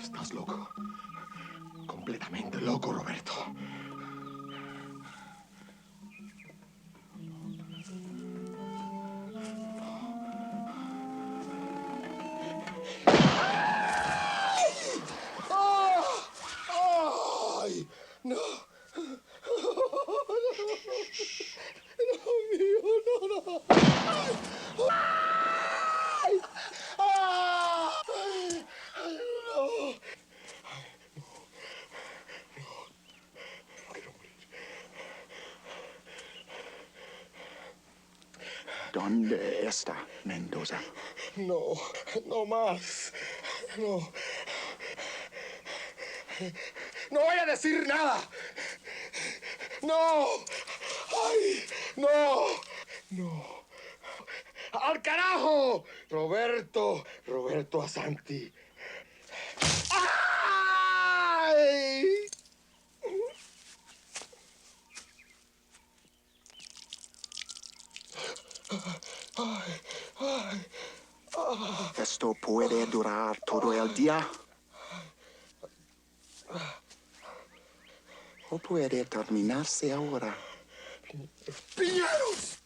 Estás loco. Completamente loco, Roberto. ¡Ay! ¡No! ¡No, ¡Ay! ¡Ay! ¡No! ¿Dónde está Mendoza? No, no más. No. No voy a decir nada. No. Ay, no. No. ¡Al carajo! Roberto Asanti. ¡Ay! ¿Esto puede durar todo el día? ¿O puede terminarse ahora? ¡Piñeros! ¡Piñeros!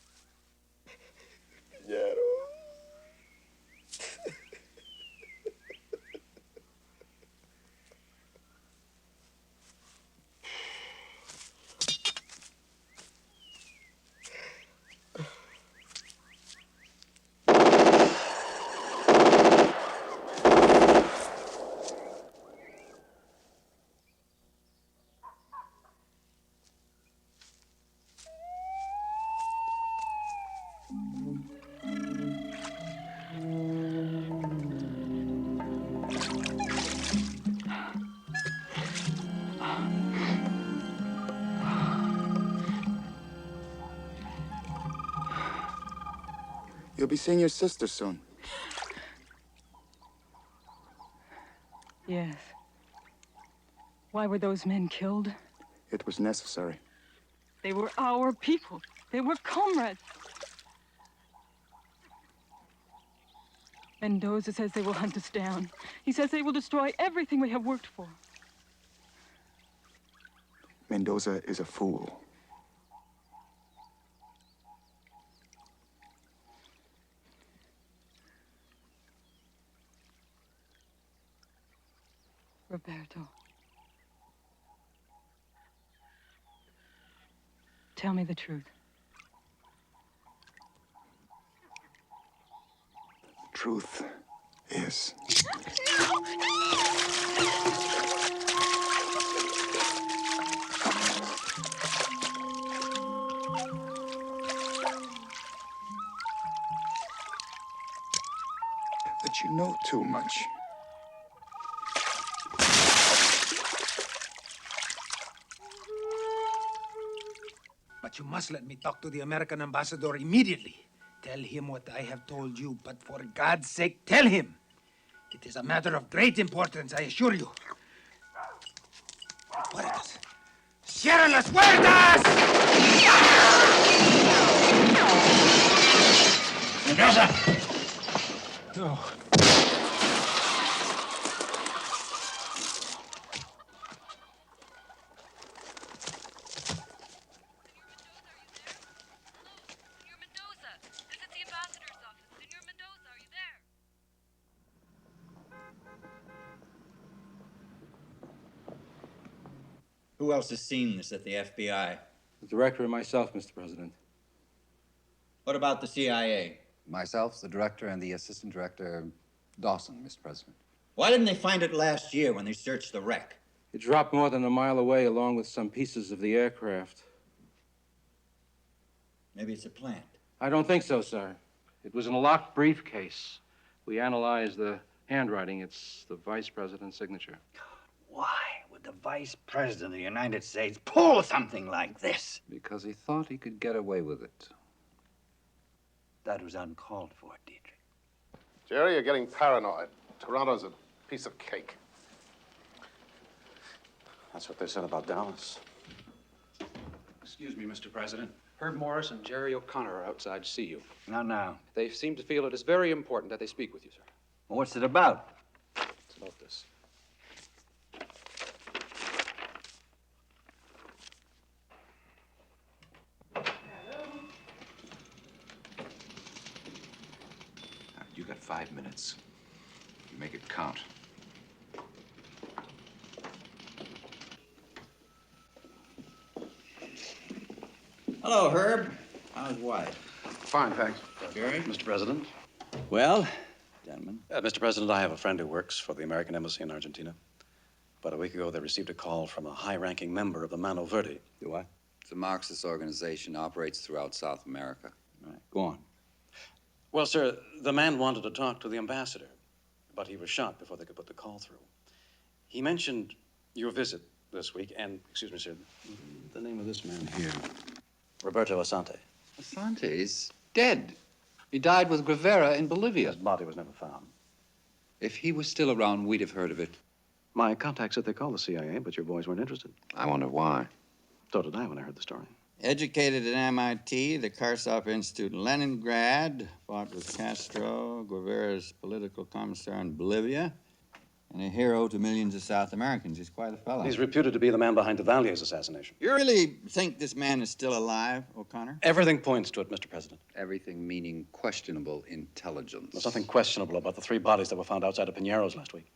You'll be seeing your sister soon. Yes. Why were those men killed? It was necessary. They were our people. They were comrades. Mendoza says they will hunt us down. He says they will destroy everything we have worked for. Mendoza is a fool. Roberto. Tell me the truth. Truth is... that you know too much. But you must let me talk to the American ambassador immediately. Tell him what I have told you, but for God's sake, tell him. It is a matter of great importance, I assure you. Puertas. ¡Cierra las puertas! Mendoza! No. Who else has seen this at the FBI? The director and myself, Mr. President. What about the CIA? Myself, the director, and the assistant director, Dawson, Mr. President. Why didn't they find it last year when they searched the wreck? It dropped more than a mile away along with some pieces of the aircraft. Maybe it's a plant. I don't think so, sir. It was in a locked briefcase. We analyzed the handwriting. It's the vice president's signature. Why would the vice president of the United States pull something like this? Because he thought he could get away with it. That was uncalled for, Dietrich. Jerry, you're getting paranoid. Toronto's a piece of cake. That's what they said about Dallas. Excuse me, Mr. President. Herb Morris and Jerry O'Connor are outside to see you. Not now. They seem to feel it is very important that they speak with you, sir. Well, what's it about? It's about this. You got 5 minutes. You make it count. Hello, Herb. How's Wyatt? Fine, thanks. Jerry? Mr. President. Well, gentlemen. Mr. President, I have a friend who works for the American Embassy in Argentina. About a week ago, they received a call from a high-ranking member of the Mano Verde. Do what? It's a Marxist organization, operates throughout South America. All right, go on. Well, sir, the man wanted to talk to the ambassador, but he was shot before they could put the call through. He mentioned your visit this week, and, excuse me, sir, the name of this man here. Roberto Asante. Asante is dead. He died with Gravera in Bolivia. His body was never found. If he was still around, we'd have heard of it. My contact said they called the CIA, but your boys weren't interested. I wonder why. So did I when I heard the story. Educated at MIT, the Karsov Institute in Leningrad, fought with Castro, Guevara's political commissar in Bolivia, and a hero to millions of South Americans. He's quite a fellow. He's reputed to be the man behind the Valley's assassination. You really think this man is still alive, O'Connor? Everything points to it, Mr. President. Everything meaning questionable intelligence. There's nothing questionable about the 3 bodies that were found outside of Pinero's last week.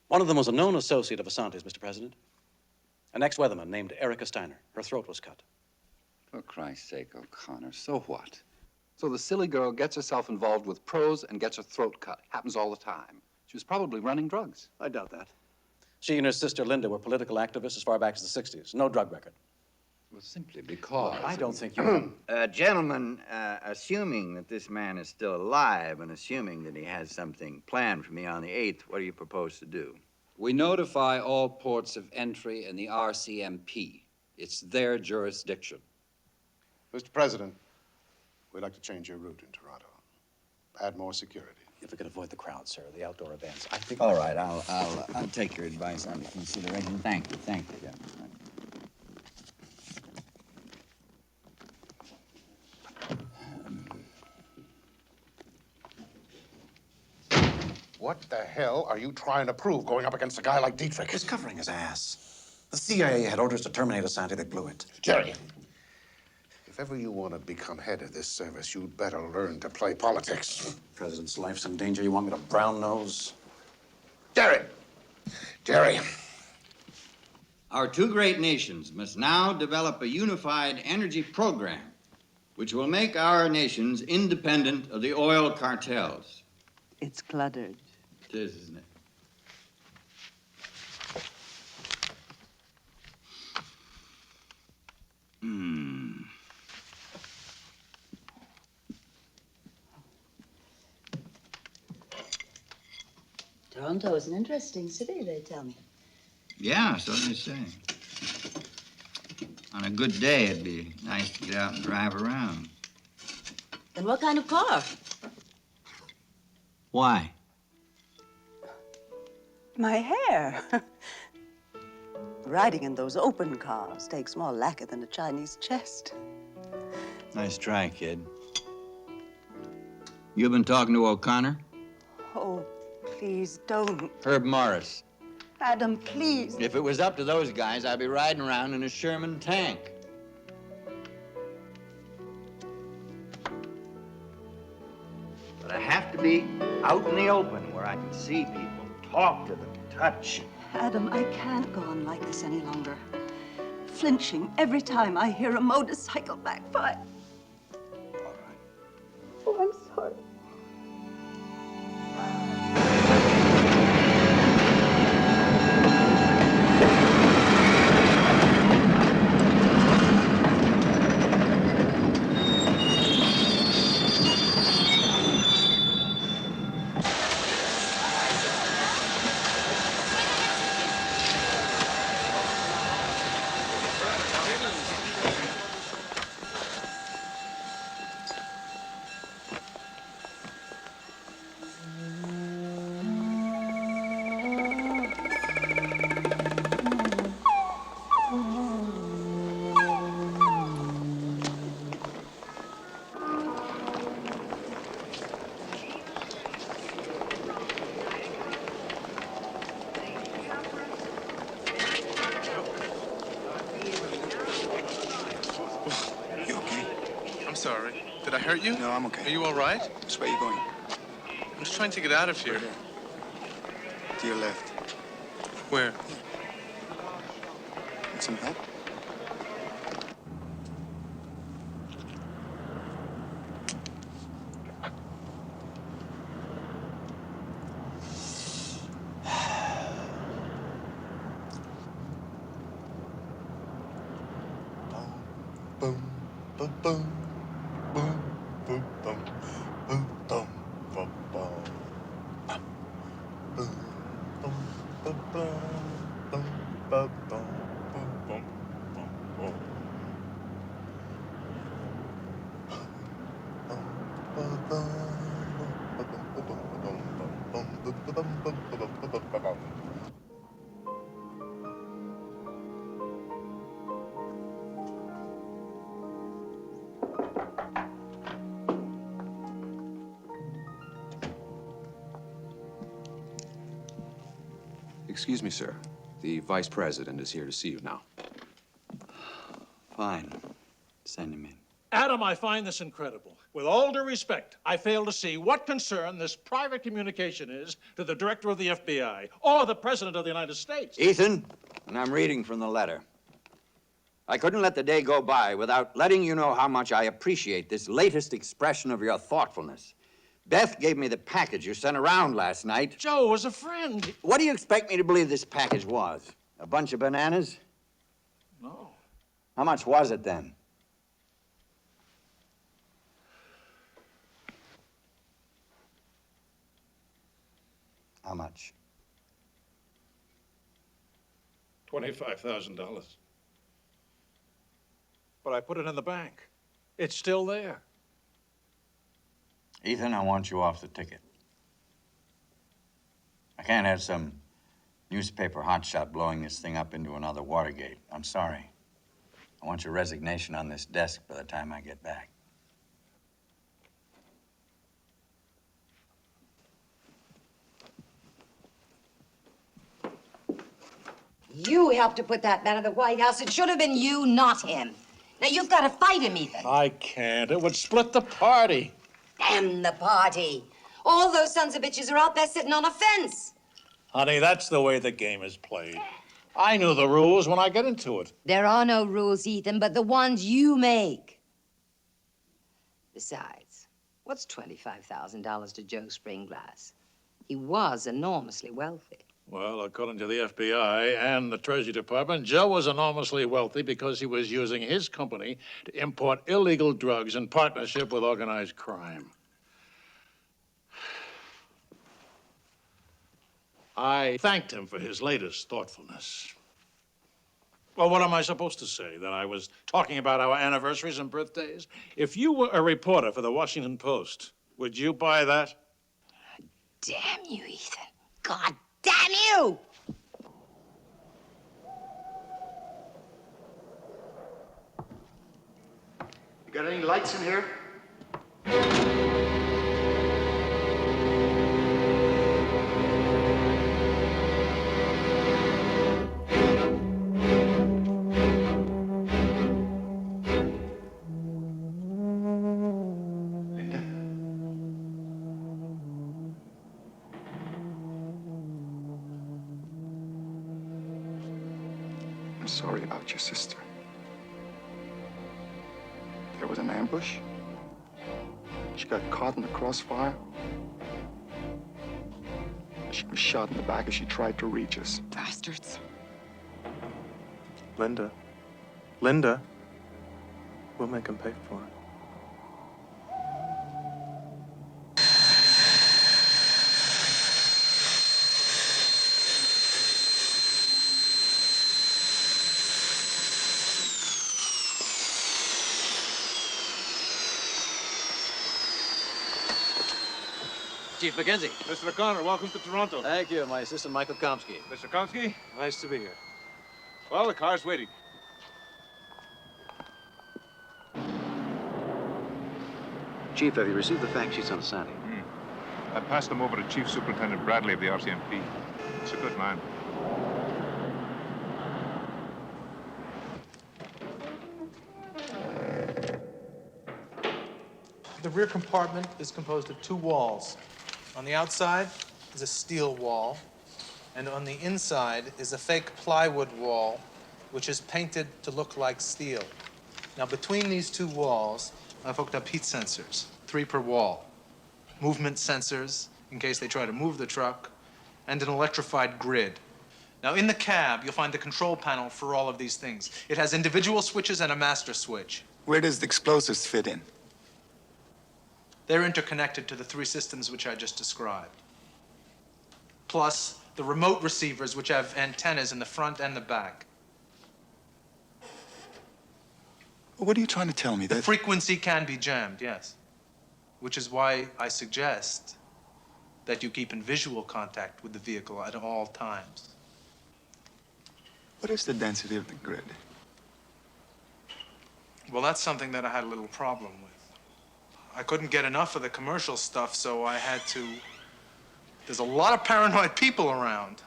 One of them was a known associate of Asante's, Mr. President. An ex-weatherman named Erica Steiner. Her throat was cut. For Christ's sake, O'Connor, so what? So the silly girl gets herself involved with pros and gets her throat cut. Happens all the time. She was probably running drugs. I doubt that. She and her sister Linda were political activists as far back as the 60s. No drug record. Well, simply because... I don't think you... Gentlemen, assuming that this man is still alive and assuming that he has something planned for me on the 8th, what do you propose to do? We notify all ports of entry in the RCMP. It's their jurisdiction. Mr. President, we'd like to change your route in Toronto. Add more security. If we could avoid the crowd, sir, the outdoor events, I think... All right, I'll take your advice under consideration. Thank you, gentlemen. What the hell are you trying to prove going up against a guy like Dietrich? He's covering his ass. The CIA had orders to terminate Asante. They blew it. Jerry, if ever you want to become head of this service, you'd better learn to play politics. President's life's in danger. You want me to brown nose? Jerry! Jerry! Our 2 great nations must now develop a unified energy program which will make our nations independent of the oil cartels. It's cluttered. It is, isn't it? Toronto is an interesting city, they tell me. Yeah, so they say. On a good day, it'd be nice to get out and drive around. And what kind of car? Why? My hair. Riding in those open cars takes more lacquer than a Chinese chest. Nice try, kid. You've been talking to O'Connor? Oh, please don't. Herb Morris. Adam, please. If it was up to those guys, I'd be riding around in a Sherman tank. But I have to be out in the open where I can see people, talk to them, touch. Adam, I can't go on like this any longer. Flinching every time I hear a motorcycle backfire. All right. Oh, I'm sorry. Sorry. Did I hurt you? No, I'm okay. Are you all right? Which way are you going? I'm just trying to get out of here. To your left. Where? Need some help? Boom, boom, boom. Boom, boom, boom, boom, boom, boom, boom. Boom, boom, boom, boom, boom, boom, boom, boom, boom, boom. Excuse me, sir. The vice president is here to see you now. Fine. Send him in. Adam, I find this incredible. With all due respect, I fail to see what concern this private communication is to the director of the FBI or the president of the United States. Ethan, and I'm reading from the letter. I couldn't let the day go by without letting you know how much I appreciate this latest expression of your thoughtfulness. Beth gave me the package you sent around last night. Joe was a friend. What do you expect me to believe this package was? A bunch of bananas? No. How much was it then? How much? $25,000. But I put it in the bank. It's still there. Ethan, I want you off the ticket. I can't have some newspaper hotshot blowing this thing up into another Watergate. I'm sorry. I want your resignation on this desk by the time I get back. You helped to put that man in the White House. It should have been you, not him. Now, you've got to fight him, Ethan. I can't. It would split the party. Damn the party. All those sons of bitches are out there sitting on a fence. Honey, that's the way the game is played. I knew the rules when I get into it. There are no rules, Ethan, but the ones you make. Besides, what's $25,000 to Joe Springglass? He was enormously wealthy. Well, according to the FBI and the Treasury Department, Joe was enormously wealthy because he was using his company to import illegal drugs in partnership with organized crime. I thanked him for his latest thoughtfulness. Well, what am I supposed to say? That I was talking about our anniversaries and birthdays? If you were a reporter for the Washington Post, would you buy that? Damn you, Ethan. God damn you! You Got any lights in here? I'm sorry about your sister. There was an ambush. She got caught in the crossfire. She was shot in the back as she tried to reach us. Bastards. Linda. Linda. We'll make him pay for it. Chief McKenzie. Mr. O'Connor, welcome to Toronto. Thank you. My assistant, Michael Komsky. Mr. Komsky, nice to be here. Well, the car's waiting. Chief, have you received the fact sheets on Sandy? I passed them over to Chief Superintendent Bradley of the RCMP. He's a good man. The rear compartment is composed of two walls. On the outside is a steel wall, and on the inside is a fake plywood wall, which is painted to look like steel. Now, between these two walls, I've hooked up heat sensors, 3 per wall. Movement sensors, in case they try to move the truck, and an electrified grid. Now, in the cab, you'll find the control panel for all of these things. It has individual switches and a master switch. Where does the explosives fit in? They're interconnected to the 3 systems which I just described. Plus, the remote receivers, which have antennas in the front and the back. What are you trying to tell me? The That frequency can be jammed, yes. Which is why I suggest that you keep in visual contact with the vehicle at all times. What is the density of the grid? Well, that's something that I had a little problem with. I couldn't get enough of the commercial stuff, so I had to... There's a lot of paranoid people around.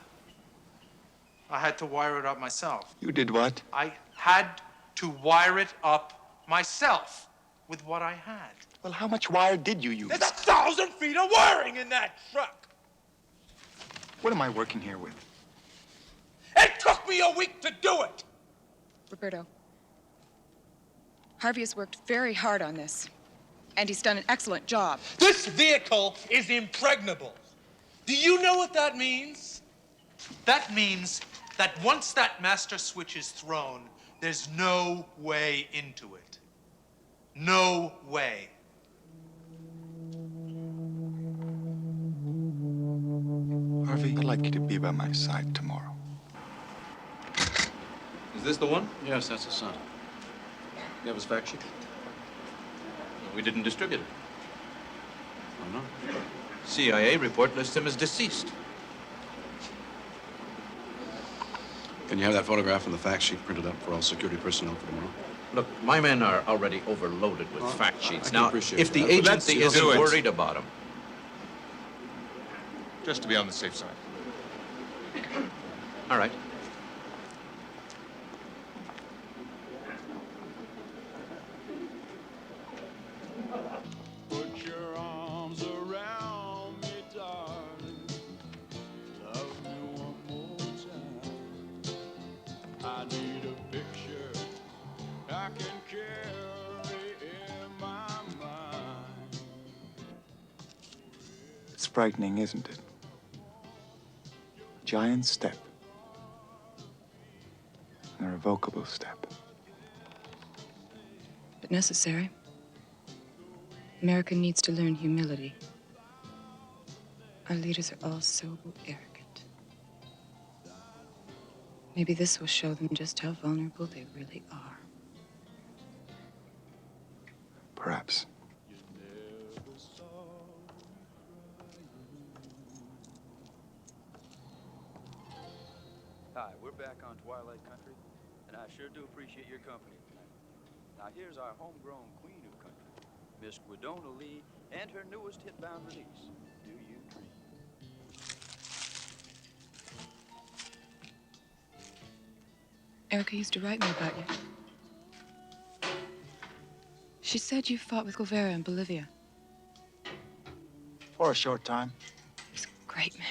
I had to wire it up myself. You did what? I had to wire it up myself with what I had. Well, how much wire did you use? There's 1,000 feet of wiring in that truck. What am I working here with? It took me a week to do it. Roberto, Harvey has worked very hard on this, and he's done an excellent job. This vehicle is impregnable. Do you know what that means? That means that once that master switch is thrown, there's no way into it. No way. Harvey, I'd like you to be by my side tomorrow. Is this the one? Yes, that's the son. You have his fact sheet? We didn't distribute it. Oh, no? CIA report lists him as deceased. Can you have that photograph and the fact sheet printed up for all security personnel for tomorrow? Look, my men are already overloaded with fact sheets. I can Now, appreciate if the that. agency Let's isn't do it. worried about him. Just to be on the safe side. All right. Put your arms around me, darling. Love me one more time. I need a picture I can carry in my mind. It's frightening, isn't it? Giant step. An irrevocable step. But necessary. America needs to learn humility. Our leaders are all so arrogant. Maybe this will show them just how vulnerable they really are. Perhaps. Hi, we're back on Twilight Country, and I sure do appreciate your company tonight. Now here's our homegrown queen of country, Miss Guidona Lee, and her newest hitbound release, Do You Dream? Erica used to write me about you. She said you fought with Guevara in Bolivia. For a short time. He's a great man.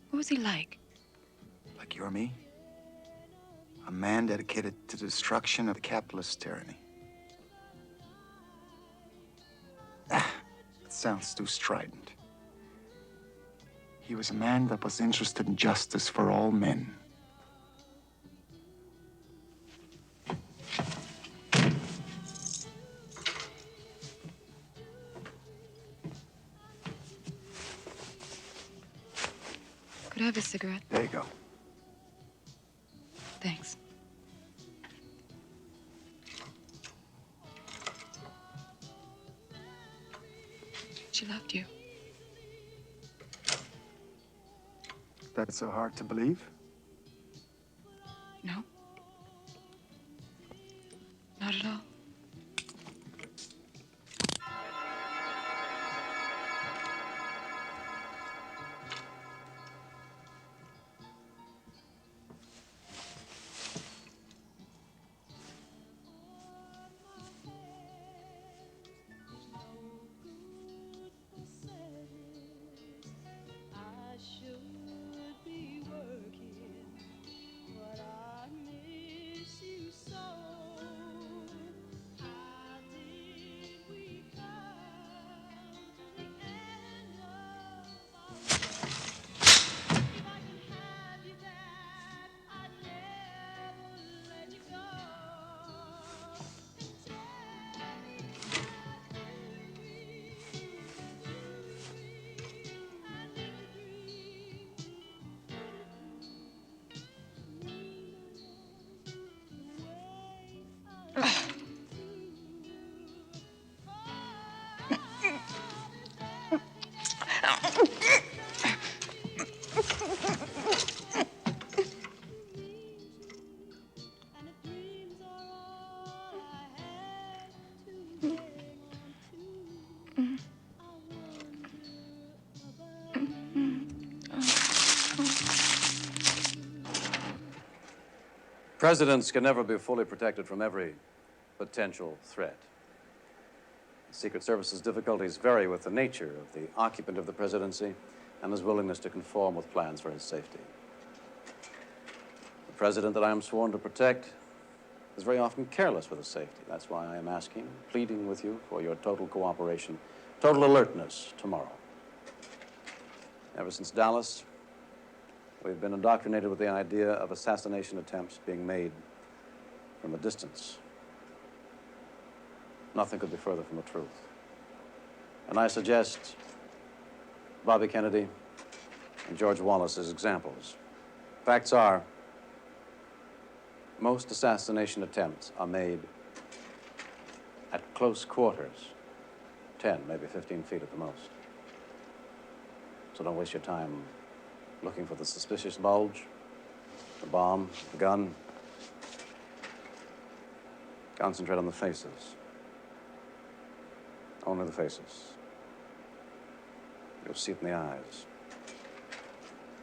What was he like? Like you or me. A man dedicated to the destruction of capitalist tyranny. That sounds too strident. He was a man that was interested in justice for all men. Could I have a cigarette? There you go. Thanks. She loved you. That's so hard to believe? No. Not at all. Presidents can never be fully protected from every potential threat. The Secret Service's difficulties vary with the nature of the occupant of the presidency and his willingness to conform with plans for his safety. The president that I am sworn to protect is very often careless with his safety. That's why I am asking, pleading with you for your total cooperation, total alertness tomorrow. Ever since Dallas, we've been indoctrinated with the idea of assassination attempts being made from a distance. Nothing could be further from the truth. And I suggest Bobby Kennedy and George Wallace as examples. Facts are, most assassination attempts are made at close quarters, 10, maybe 15 feet at the most. So don't waste your time looking for the suspicious bulge, the bomb, the gun. Concentrate on the faces. Only the faces. You'll see it in the eyes.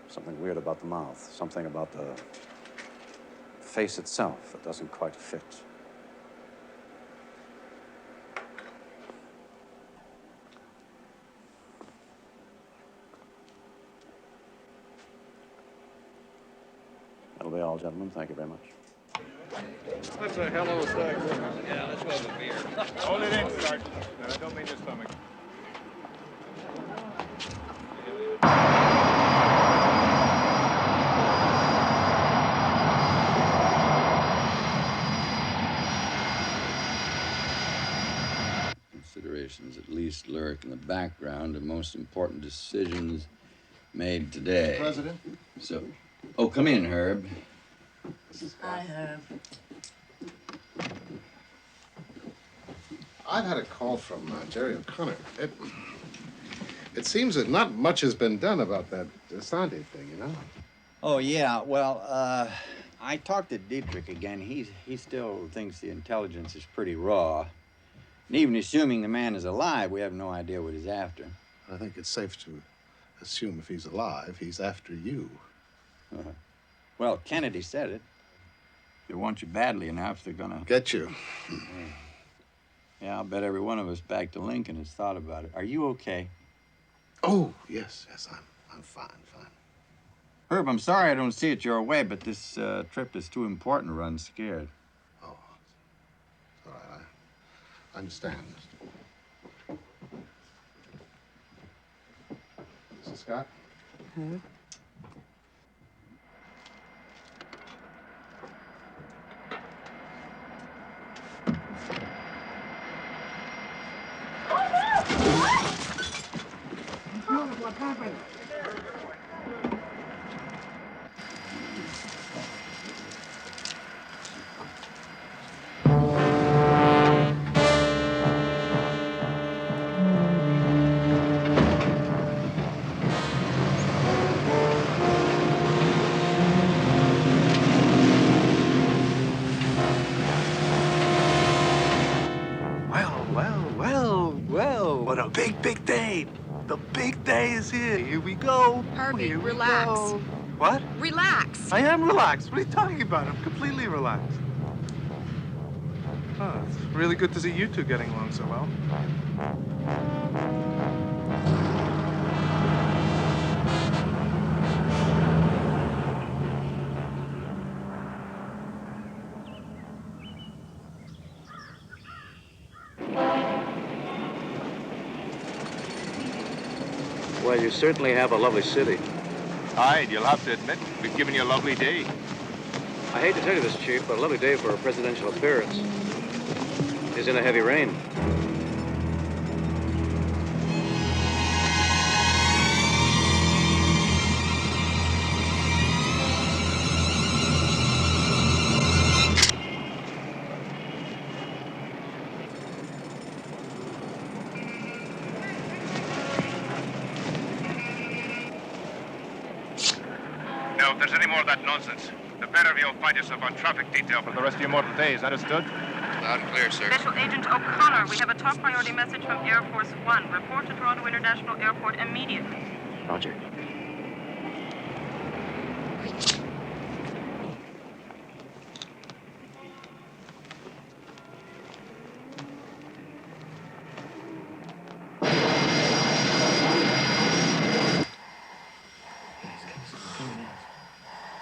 Something weird about the mouth. Something about the face itself that doesn't quite fit. That'll be all, gentlemen. Thank you very much. That's a hell of a stack. Yeah, let's go have a beer. Hold it in, Sergeant. No, I don't mean your stomach. Considerations at least lurk in the background of most important decisions made today. President? So, oh, come in, Herb. Hi, Herb. I've had a call from Jerry O'Connor. It seems that not much has been done about that Asante thing, you know? Oh, yeah. Well, I talked to Dietrich again. He still thinks the intelligence is pretty raw. And even assuming the man is alive, we have no idea what he's after. I think it's safe to assume if he's alive, he's after you. Well, Kennedy said it. They want you badly enough, they're gonna... Get you. Yeah, I'll bet every one of us back to Lincoln has thought about it. Are you okay? Oh, yes, I'm fine. Herb, I'm sorry I don't see it your way, but this trip is too important to run scared. Oh, all right, I understand. Mrs. Scott? Herb? What happened? Well. What a big day. The big day is here. Here we go. Herbie, Here we relax. go. What? Relax. I am relaxed. What are you talking about? I'm completely relaxed. Oh, it's really good to see you two getting along so well. Well, you certainly have a lovely city. Hyde, you'll have to admit, we've given you a lovely day. I hate to tell you this, Chief, but a lovely day for a presidential appearance is in a heavy rain. Now, if there's any more of that nonsense, the pair of you will find yourself on traffic detail for the rest of your mortal days. Understood? Loud and clear, sir. Special Agent O'Connor, we have a top priority message from Air Force One. Report to Toronto International Airport immediately. Roger.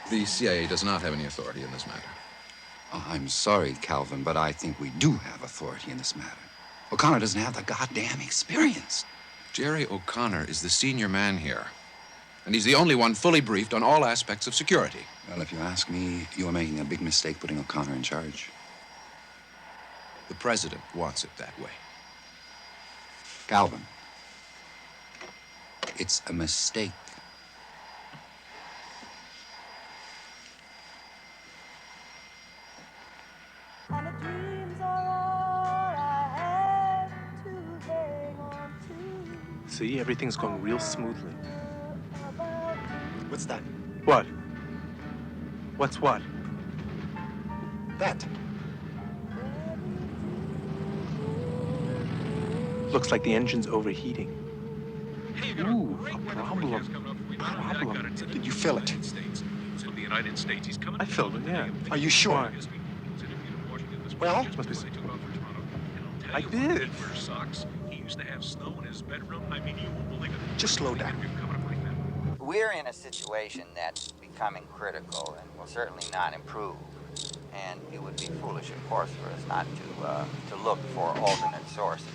The CIA does not have any authority in this matter. Oh, I'm sorry, Calvin, but I think we do have authority in this matter. O'Connor doesn't have the goddamn experience. Jerry O'Connor is the senior man here. And he's the only one fully briefed on all aspects of security. Well, if you ask me, you are making a big mistake putting O'Connor in charge. The president wants it that way. Calvin, it's a mistake. See, everything's going real smoothly. What's that? What? What's what? That. Looks like the engine's overheating. Ooh, a problem. Did you fill it? The United States, he's coming. I filled it, yeah. Are you sure? Why? Well, must be. I did. He used to have snow in his bedroom. I mean, you won't believe it. Just slow down. We're in a situation that's becoming critical and will certainly not improve. And it would be foolish, of course, for us not to look for alternate sources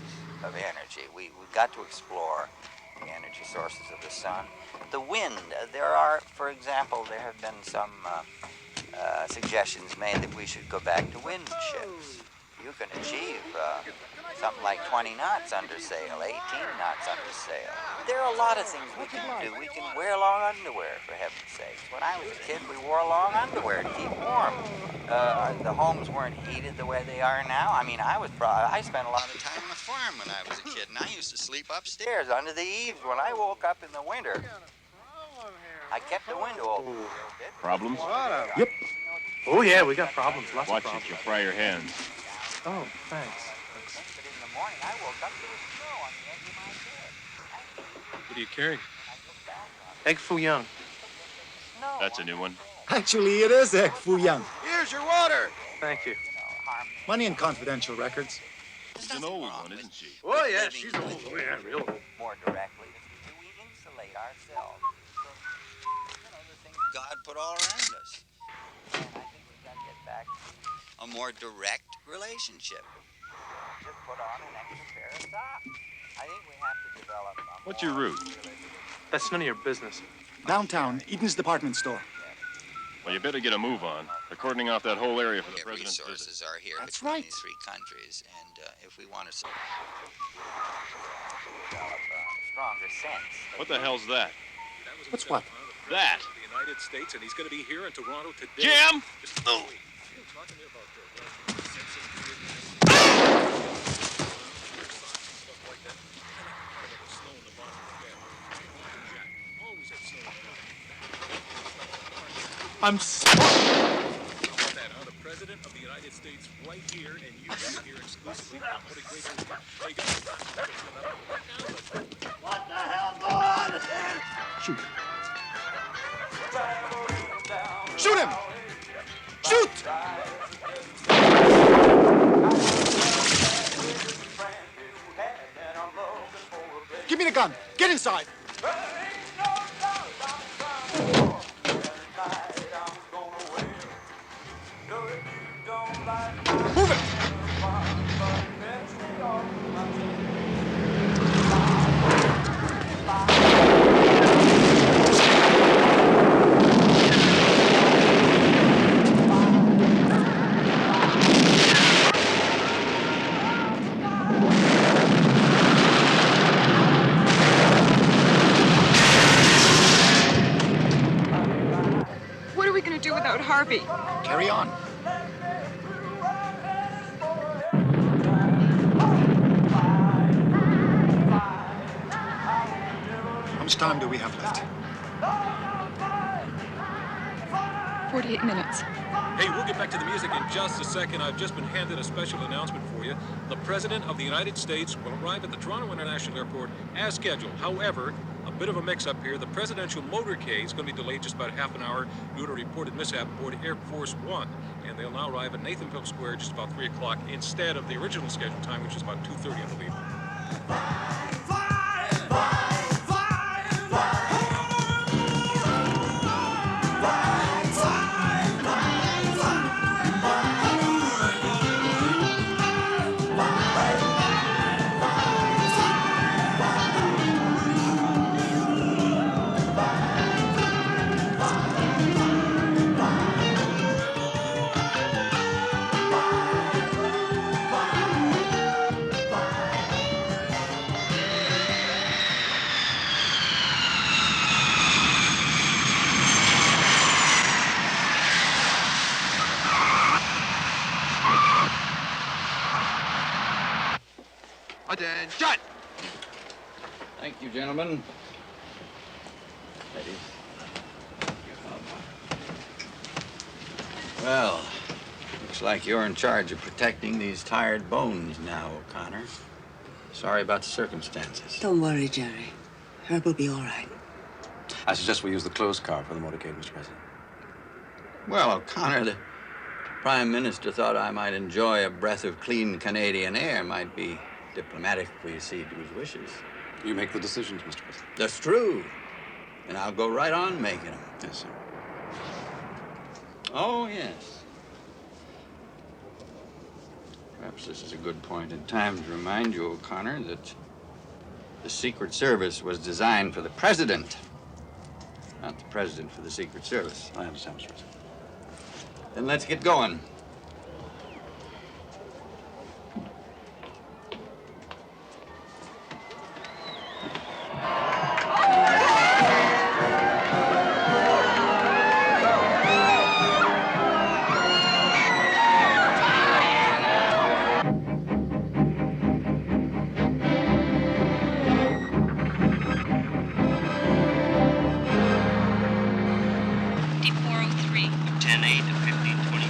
of energy. We've got to explore the energy sources of the sun. The wind, there are, for example, there have been some suggestions made that we should go back to wind ships. You can achieve something like 20 knots under sail, 18 knots under sail. There are a lot of things we can do. We can wear long underwear, for heaven's sakes. When I was a kid, we wore long underwear to keep warm. The homes weren't heated the way they are now. I mean, I spent a lot of time on the farm when I was a kid, and I used to sleep upstairs under the eaves when I woke up in the winter. I kept the window open a little bit. Problems? Yep. Oh, yeah, we got problems. Lots Watch of problems. it, you'll fry your hands. Oh, thanks. What are you carrying? Egg foo young. That's a new one. Actually, it is Egg Foo Young. Here's your water. Thank you. Money and confidential records. She's an old one, isn't she? Oh, yeah, she's old. Oh, yeah, real old. More directly, we insulate ourselves. The things God put all around us. And I think we've got to get back to a more direct relationship. Just put on an extra pair of socks. I think we have to develop a What's your route? That's none of your business. Downtown, Eden's department store. Well, you better get a move on. They're cordoning off that whole area for the Yeah, president's resources visit. are here That's between right. these three countries, and if we want to develop a stronger sense. What the hell's that? What's what? That! The United States, and he's going to be here in Toronto today. Jim! Oh! I'm sorry. The President of the United States right here, and you right here exclusively. What a great Hey, guys. What the hell going on? Shoot. Shoot him! Shoot! Give me the gun. Get inside. Move it! What are we going to do without Harvey? Carry on. How much time do we have left? 48 minutes. Hey, we'll get back to the music in just a second. I've just been handed a special announcement for you. The President of the United States will arrive at the Toronto International Airport as scheduled. However, a bit of a mix-up here. The presidential motorcade is going to be delayed just about half an hour due to a reported mishap aboard Air Force One. And they'll now arrive at Nathanville Square just about 3 o'clock instead of the original scheduled time, which is about 2:30, I believe. Attention! Thank you, gentlemen. Ladies. Well, looks like you're in charge of protecting these tired bones now, O'Connor. Sorry about the circumstances. Don't worry, Jerry. Herb will be all right. I suggest we use the closed car for the motorcade, Mr. President. Well, O'Connor, the Prime Minister thought I might enjoy a breath of clean Canadian air. Might be diplomatic if we accede to his wishes. You make the decisions, Mr. President. That's true. And I'll go right on making them. Yes, sir. Oh, yes. Perhaps this is a good point in time to remind you, O'Connor, that the Secret Service was designed for the President, not the President for the Secret Service. I understand, Mr. President. Then let's get going. D403. 10-8 to 1520.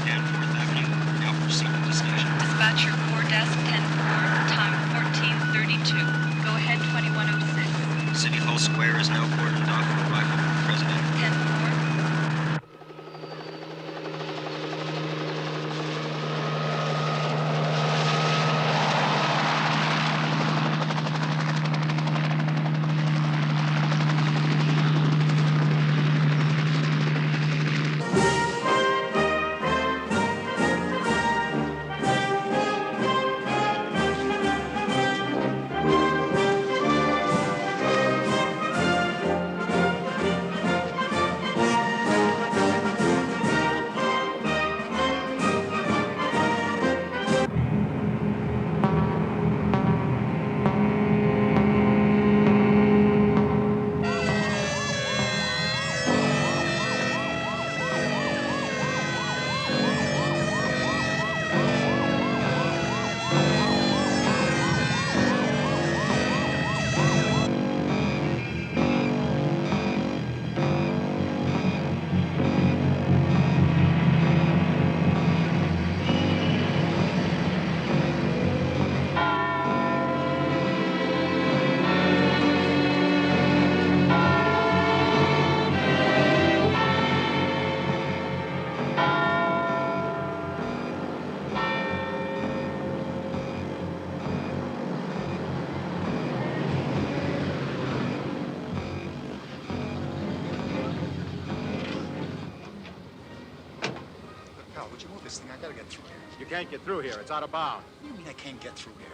Hal, would you move this thing? I gotta get through here. You can't get through here. It's out of bounds. What do you mean I can't get through here?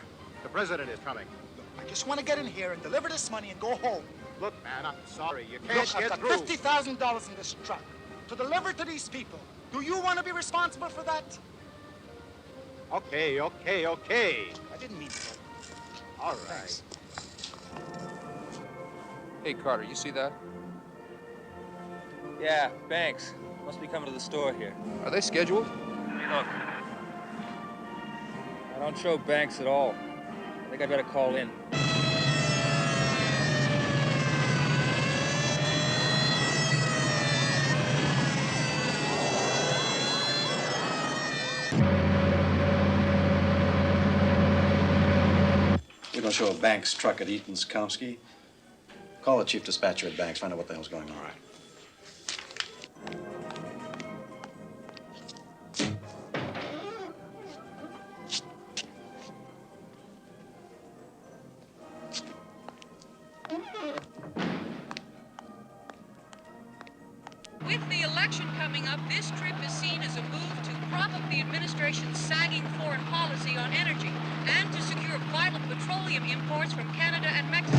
The president is coming. I just want to get in here and deliver this money and go home. Look, man, I'm sorry. You can't Look, get I've through. got $50,000 in this truck to deliver to these people. Do you want to be responsible for that? Okay. I didn't mean that. All right. Thanks. Hey, Carter, you see that? Yeah, Banks. Must be coming to the store here. Are they scheduled? Look. I don't show Banks at all. I think I better call in. We don't show a Banks truck at Eaton's Komsky. Call the chief dispatcher at Banks, find out what the hell's going on. All right. With the election coming up, this trip is seen as a move to prop up the administration's sagging foreign policy on energy and to secure vital petroleum imports from Canada and Mexico.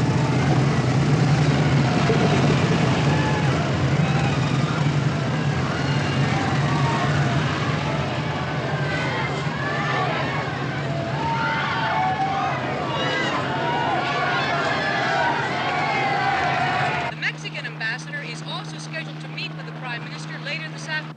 The Mexican ambassador is also scheduled to meet with the Prime Minister later this afternoon.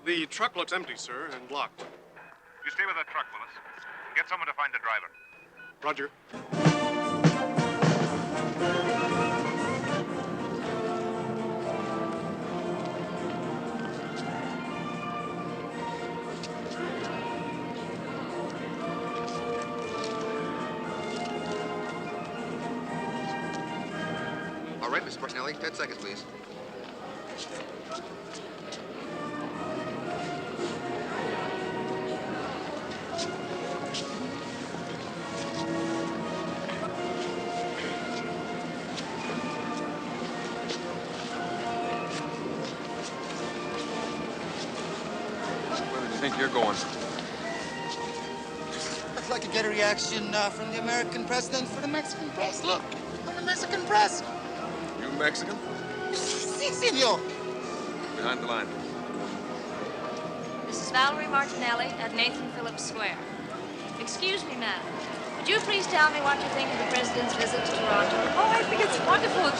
The truck looks empty, sir, and locked. You stay with that truck, Willis. Get someone to find the driver. Roger. All right, Mr. Portnelli, 10 seconds, please. Where do you think you're going? I'd like to get a reaction from the American president for the Mexican press. Look, from the Mexican press. You Mexican? Si, senor. Behind the line. This is Valerie Martinelli at Nathan Phillips Square. Excuse me, ma'am. Would you please tell me what you think of the president's visit to Toronto? Oh, I think it's wonderful.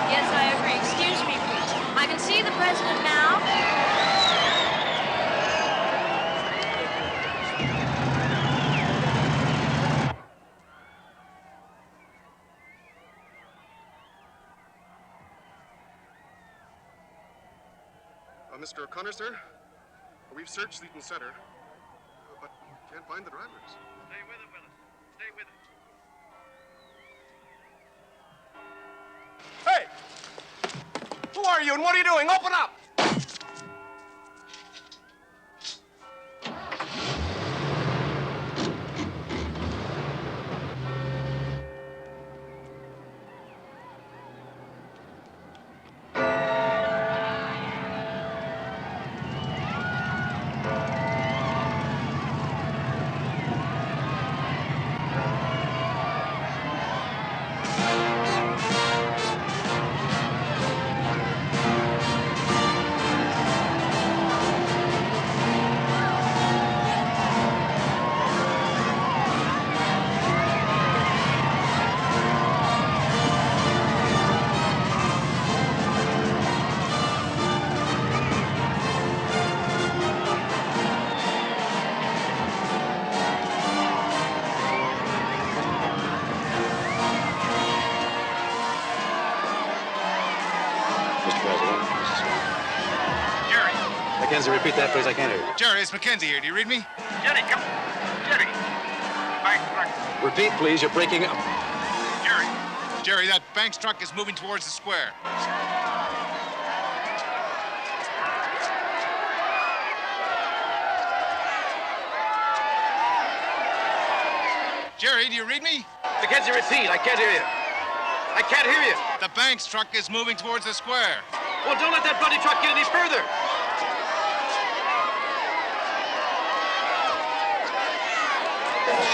Yes, I agree. Excuse me, please. I can see the president now. Mr. O'Connor, sir? We've searched Eaton Center, but can't find the drivers. Stay with it, Willis. Stay with it. Hey! Who are you and what are you doing? Open up! President. Jerry. Mackenzie, repeat that, please. I can't hear you. Jerry, it's Mackenzie here. Do you read me? Jerry, come. Jerry. Bank truck. Repeat, please. You're breaking up. Jerry. Jerry, that Banks truck is moving towards the square. Jerry, do you read me? Mackenzie, repeat. I can't hear you. I can't hear you. The Banks truck is moving towards the square. Well, don't let that bloody truck get any further.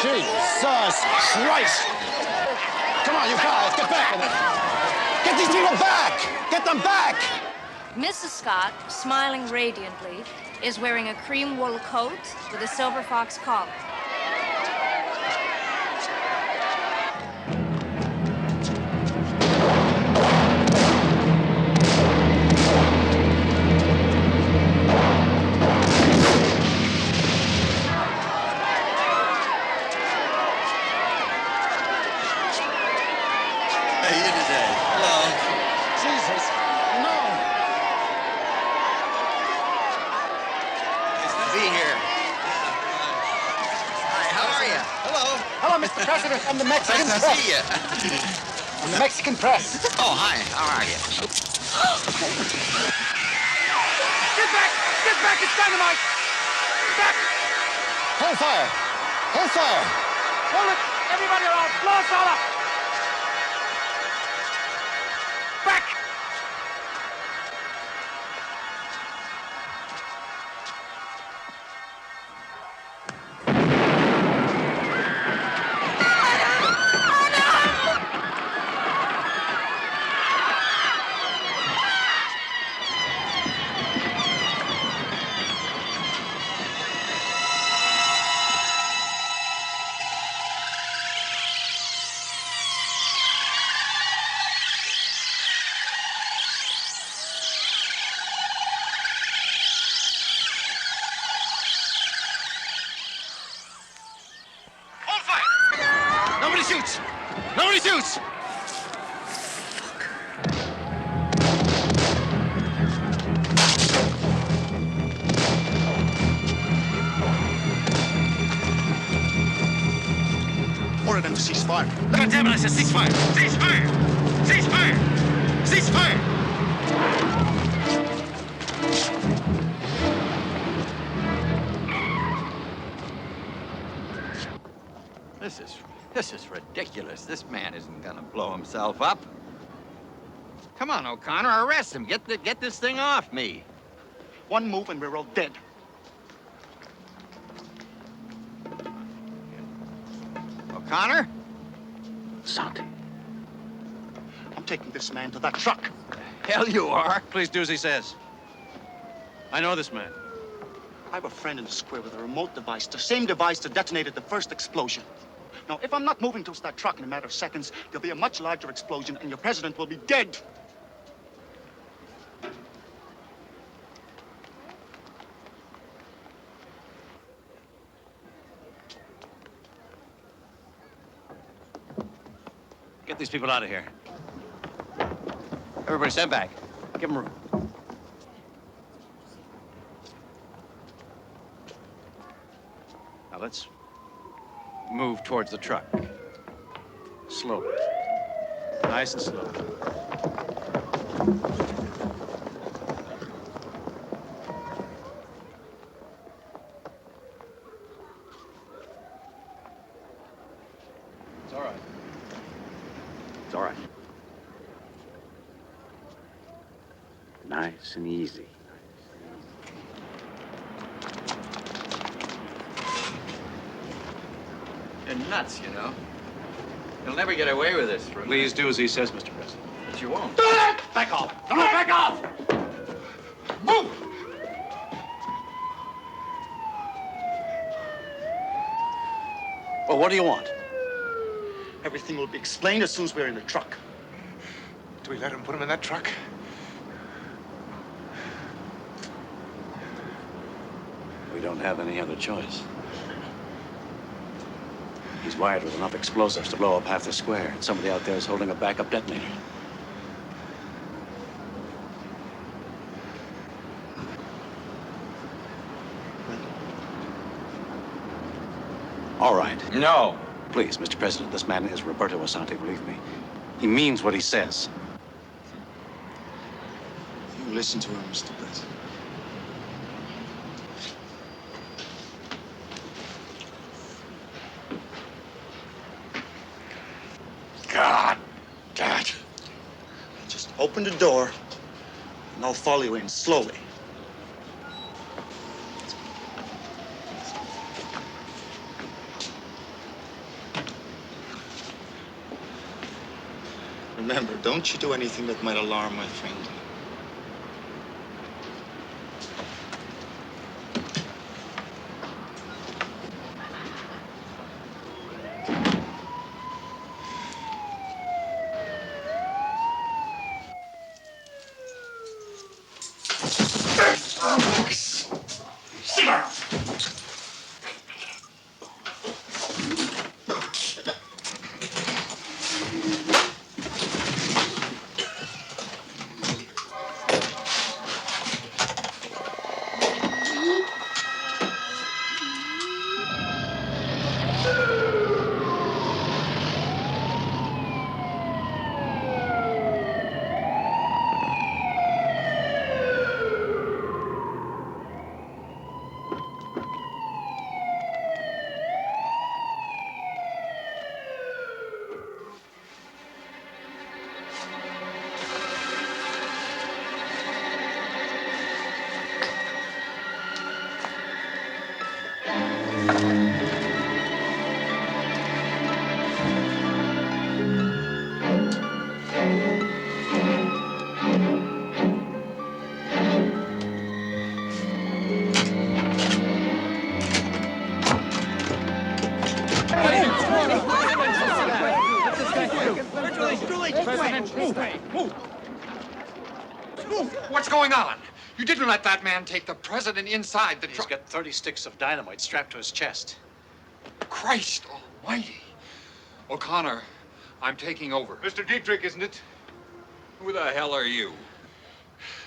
Jesus Christ! Come on, you guys, get back in there. Get these people back! Get them back! Mrs. Scott, smiling radiantly, is wearing a cream wool coat with a silver fox collar. Hello, Mr. President. I'm the Mexican Nice to press. see you. I'm the Mexican press. Oh, hi. How are you? Get back! Get back! It's dynamite! Back! Hold fire! Hold fire! Hold it! Everybody around! Blow us all up! Back! Nobody shoots! Nobody shoots! Order them to cease fire. God damn it, I said cease fire! Cease fire! Cease fire! Cease fire! This is ridiculous. This man isn't gonna blow himself up. Come on, O'Connor, arrest him. Get this thing off me. One move and we're all dead. O'Connor? Santi. I'm taking this man to that truck. Hell you are. Please do as he says. I know this man. I have a friend in the square with a remote device, the same device that detonated the first explosion. Now, if I'm not moving towards that truck in a matter of seconds, there'll be a much larger explosion and your president will be dead. Get these people out of here. Everybody stand back. Give them room. Now let's move towards the truck. Slowly. Nice and slow. It's all right. It's all right. Nice and easy. You're nuts, you know. You'll never get away with this. Please do as he says, Mr. President. But you won't. Back off! No, back off! Move! Well, what do you want? Everything will be explained as soon as we're in the truck. Do we let him put him in that truck? We don't have any other choice. He's wired with enough explosives to blow up half the square, and somebody out there is holding a backup detonator. All right. No. Please, Mr. President, this man is Roberto Asante, believe me. He means what he says. You listen to him, Mr. President. God, Dad. Just open the door, and I'll follow you in slowly. Remember, don't you do anything that might alarm my friend. What's going on? You didn't let that man take the president inside the truck. He's got 30 sticks of dynamite strapped to his chest. Christ almighty. O'Connor, I'm taking over. Mr. Dietrich, isn't it? Who the hell are you?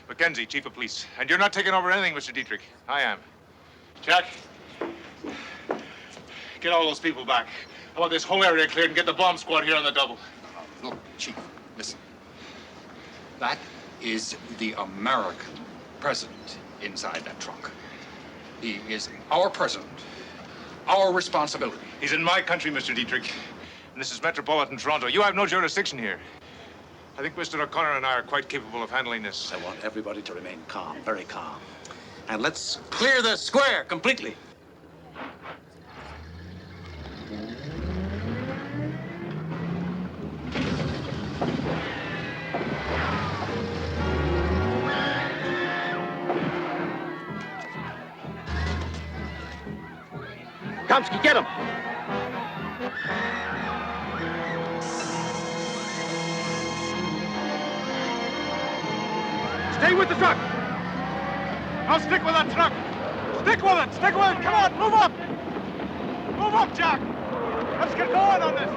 Mackenzie, chief of police. And you're not taking over anything, Mr. Dietrich. I am. Jack, get all those people back. I want this whole area cleared and get the bomb squad here on the double. Look, Chief, listen. That is the American president inside that trunk. He is our president, our responsibility. He's in my country, Mr. Dietrich. And this is metropolitan Toronto. You have no jurisdiction here. I think Mr. O'Connor and I are quite capable of handling this. I want everybody to remain calm, very calm. And let's clear the square completely. Kamsky, get him! Stay with the truck! Now stick with that truck! Stick with it! Stick with it! Come on, move up! Move up, Jack! Let's get going on this!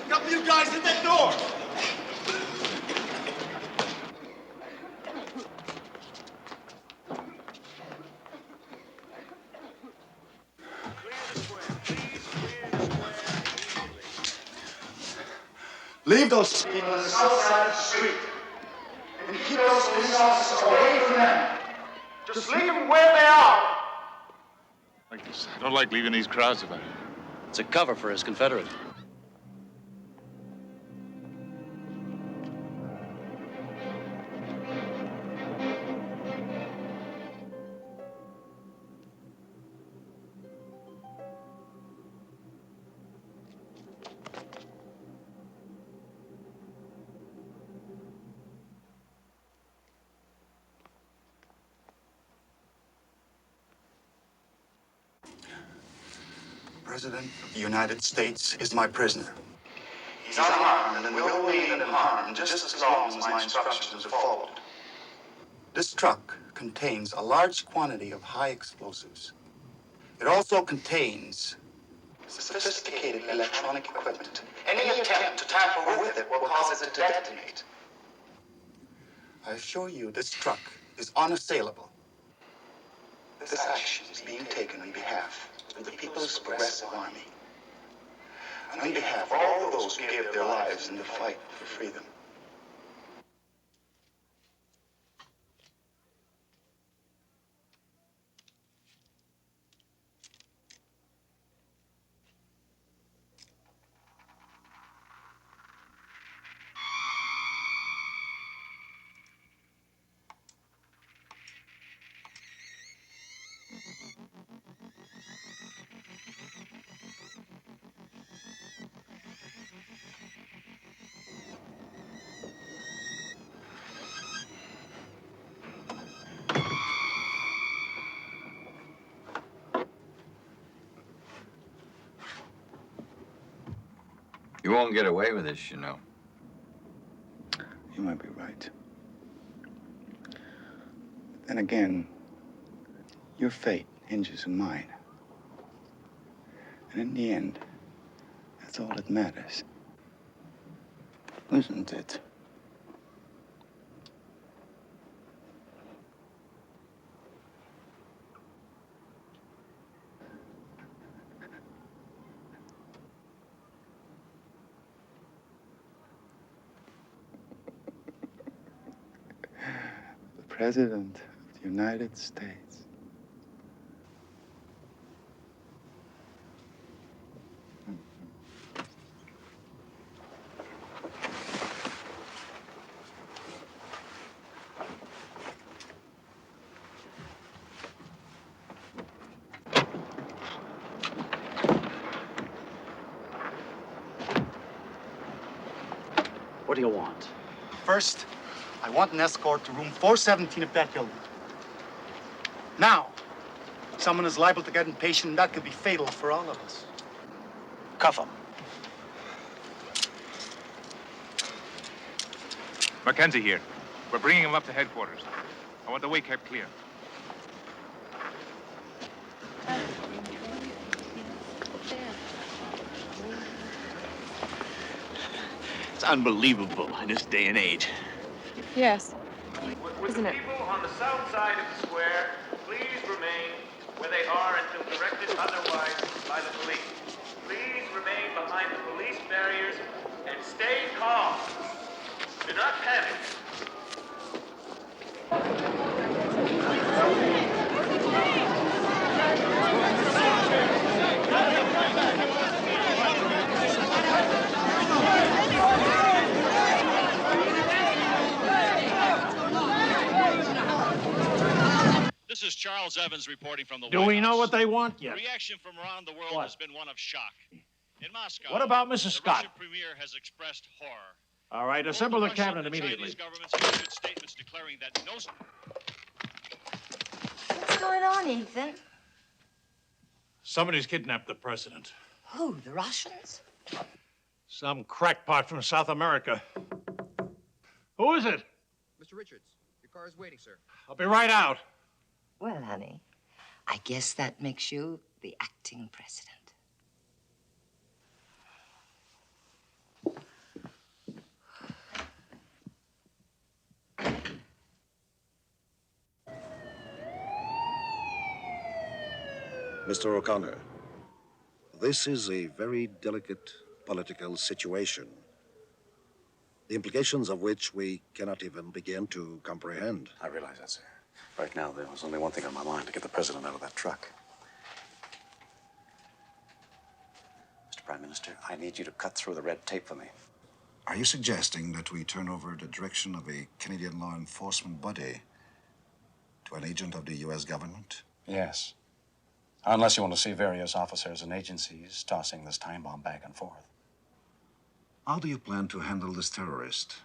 Couple you guys at that door! Leave those people on the south side of the street. And keep those police officers away from them. Just leave them where they are. Like this. I don't like leaving these crowds about. It's a cover for his Confederate. The President of the United States is my prisoner. He's unarmed and will remain unharmed just as long as my instructions are followed. This truck contains a large quantity of high explosives. It also contains sophisticated electronic equipment. Any attempt to tamper with it will cause it to detonate. I assure you this truck is unassailable. This action is being taken on behalf of the People's Progressive Army. And on behalf of all those who gave their lives in the fight for freedom. You won't get away with this, you know. You might be right. Then again, your fate hinges on mine. And in the end, that's all that matters. Isn't it? The President of the United States. What do you want? First, I want an escort to room 417 of that building. Now, someone is liable to get impatient, and that could be fatal for all of us. Cuff him. Mackenzie here. We're bringing him up to headquarters. I want the way kept clear. It's unbelievable in this day and age. Yes. Would the people on the south side of the square please remain where they are until directed otherwise by the police? Please remain behind the police barriers and stay calm. Do not panic. This is Charles Evans reporting from the Do White we House. know what they want The yet? reaction from around the world has been one of shock. In Moscow, What about Mrs. the Scott? Russian premier has expressed horror. All right, Both assemble the Russian cabinet and immediately. Chinese governments have issued statements declaring that no... What's going on, Ethan? Somebody's kidnapped the president. Who, the Russians? Some crackpot from South America. Who is it? Mr. Richards, your car is waiting, sir. I'll be right out. Well, honey, I guess that makes you the acting president. Mr. O'Connor, this is a very delicate political situation, the implications of which we cannot even begin to comprehend. I realize that, sir. Right now, there was only one thing on my mind, to get the president out of that truck. Mr. Prime Minister, I need you to cut through the red tape for me. Are you suggesting that we turn over the direction of a Canadian law enforcement body to an agent of the U.S. government? Yes. Unless you want to see various officers and agencies tossing this time bomb back and forth. How do you plan to handle this terrorist?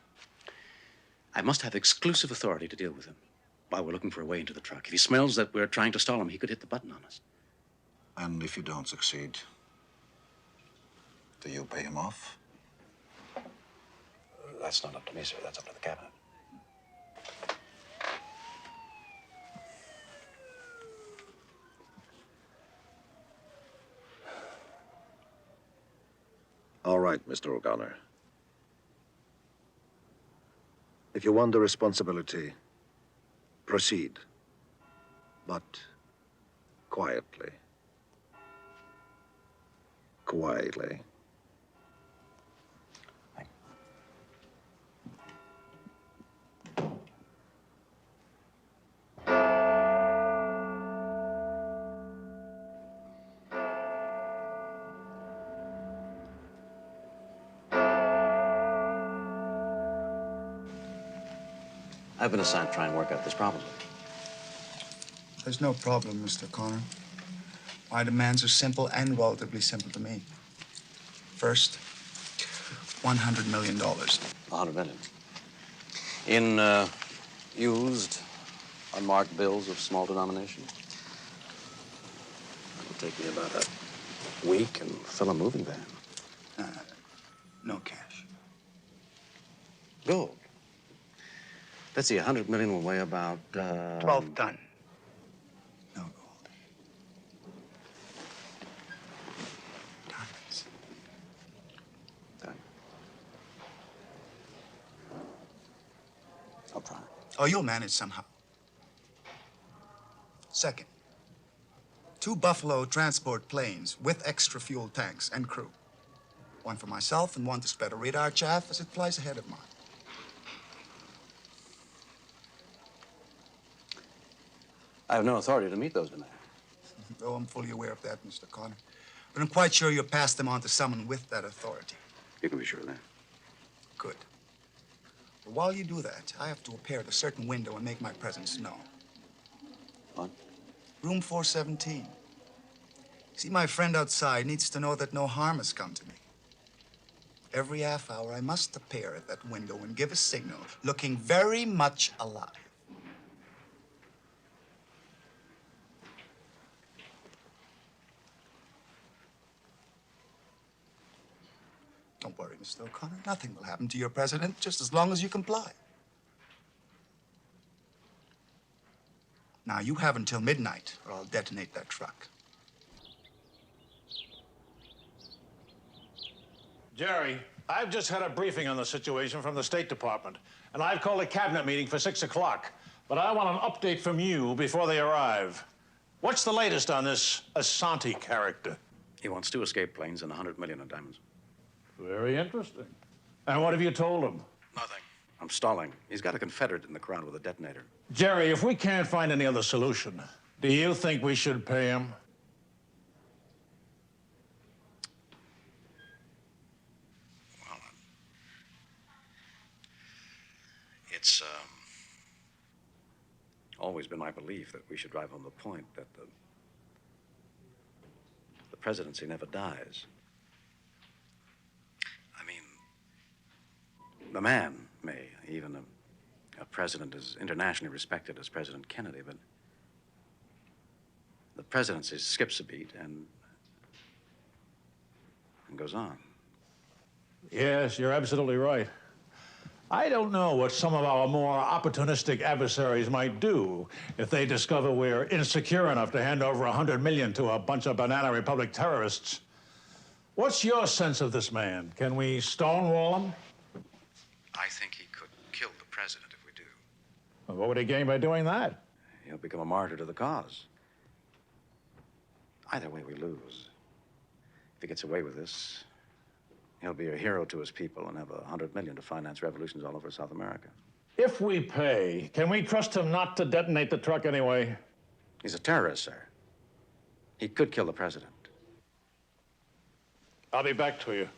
I must have exclusive authority to deal with him while we're looking for a way into the truck. If he smells that we're trying to stall him, he could hit the button on us. And if you don't succeed, do you pay him off? That's not up to me, sir. That's up to the cabinet. All right, Mr. O'Connor. If you want the responsibility, proceed. But quietly. Quietly. I've been assigned to try and work out this problem. There's no problem, Mr. Connor. My demands are simple and relatively simple to me. First, $100 million. $100 million. In used, unmarked bills of small denomination. It'll take me about a week and fill a moving van. No cash. Gold. Let's see, 100 million will weigh about 12 ton. No gold. Diamonds. I'll try. Oh, you'll manage somehow. Second, 2 Buffalo transport planes with extra fuel tanks and crew. One for myself and one to spread a radar chaff as it flies ahead of mine. I have no authority to meet those demands. Oh, I'm fully aware of that, Mr. Connor. But I'm quite sure you'll pass them on to someone with that authority. You can be sure of that. Good. But while you do that, I have to appear at a certain window and make my presence known. What? Room 417. See, my friend outside needs to know that no harm has come to me. Every half hour, I must appear at that window and give a signal, looking very much alive. Don't worry, Mr. O'Connor. Nothing will happen to your president just as long as you comply. Now, you have until midnight, or I'll detonate that truck. Jerry, I've just had a briefing on the situation from the State Department, and I've called a cabinet meeting for 6 o'clock. But I want an update from you before they arrive. What's the latest on this Asante character? He wants 2 escape planes and 100 million in diamonds. Very interesting. And what have you told him? Nothing. I'm stalling. He's got a Confederate in the crowd with a detonator. Jerry, if we can't find any other solution, do you think we should pay him? Well, it's always been my belief that we should drive home the point that the presidency never dies. I mean, the man may, even a president as internationally respected as President Kennedy, but the presidency skips a beat and goes on. Yes, you're absolutely right. I don't know what some of our more opportunistic adversaries might do if they discover we're insecure enough to hand over 100 million to a bunch of Banana Republic terrorists. What's your sense of this man? Can we stonewall him? I think he could kill the president if we do. Well, what would he gain by doing that? He'll become a martyr to the cause. Either way, we lose. If he gets away with this, he'll be a hero to his people and have 100 million to finance revolutions all over South America. If we pay, can we trust him not to detonate the truck anyway? He's a terrorist, sir. He could kill the president. I'll be back to you.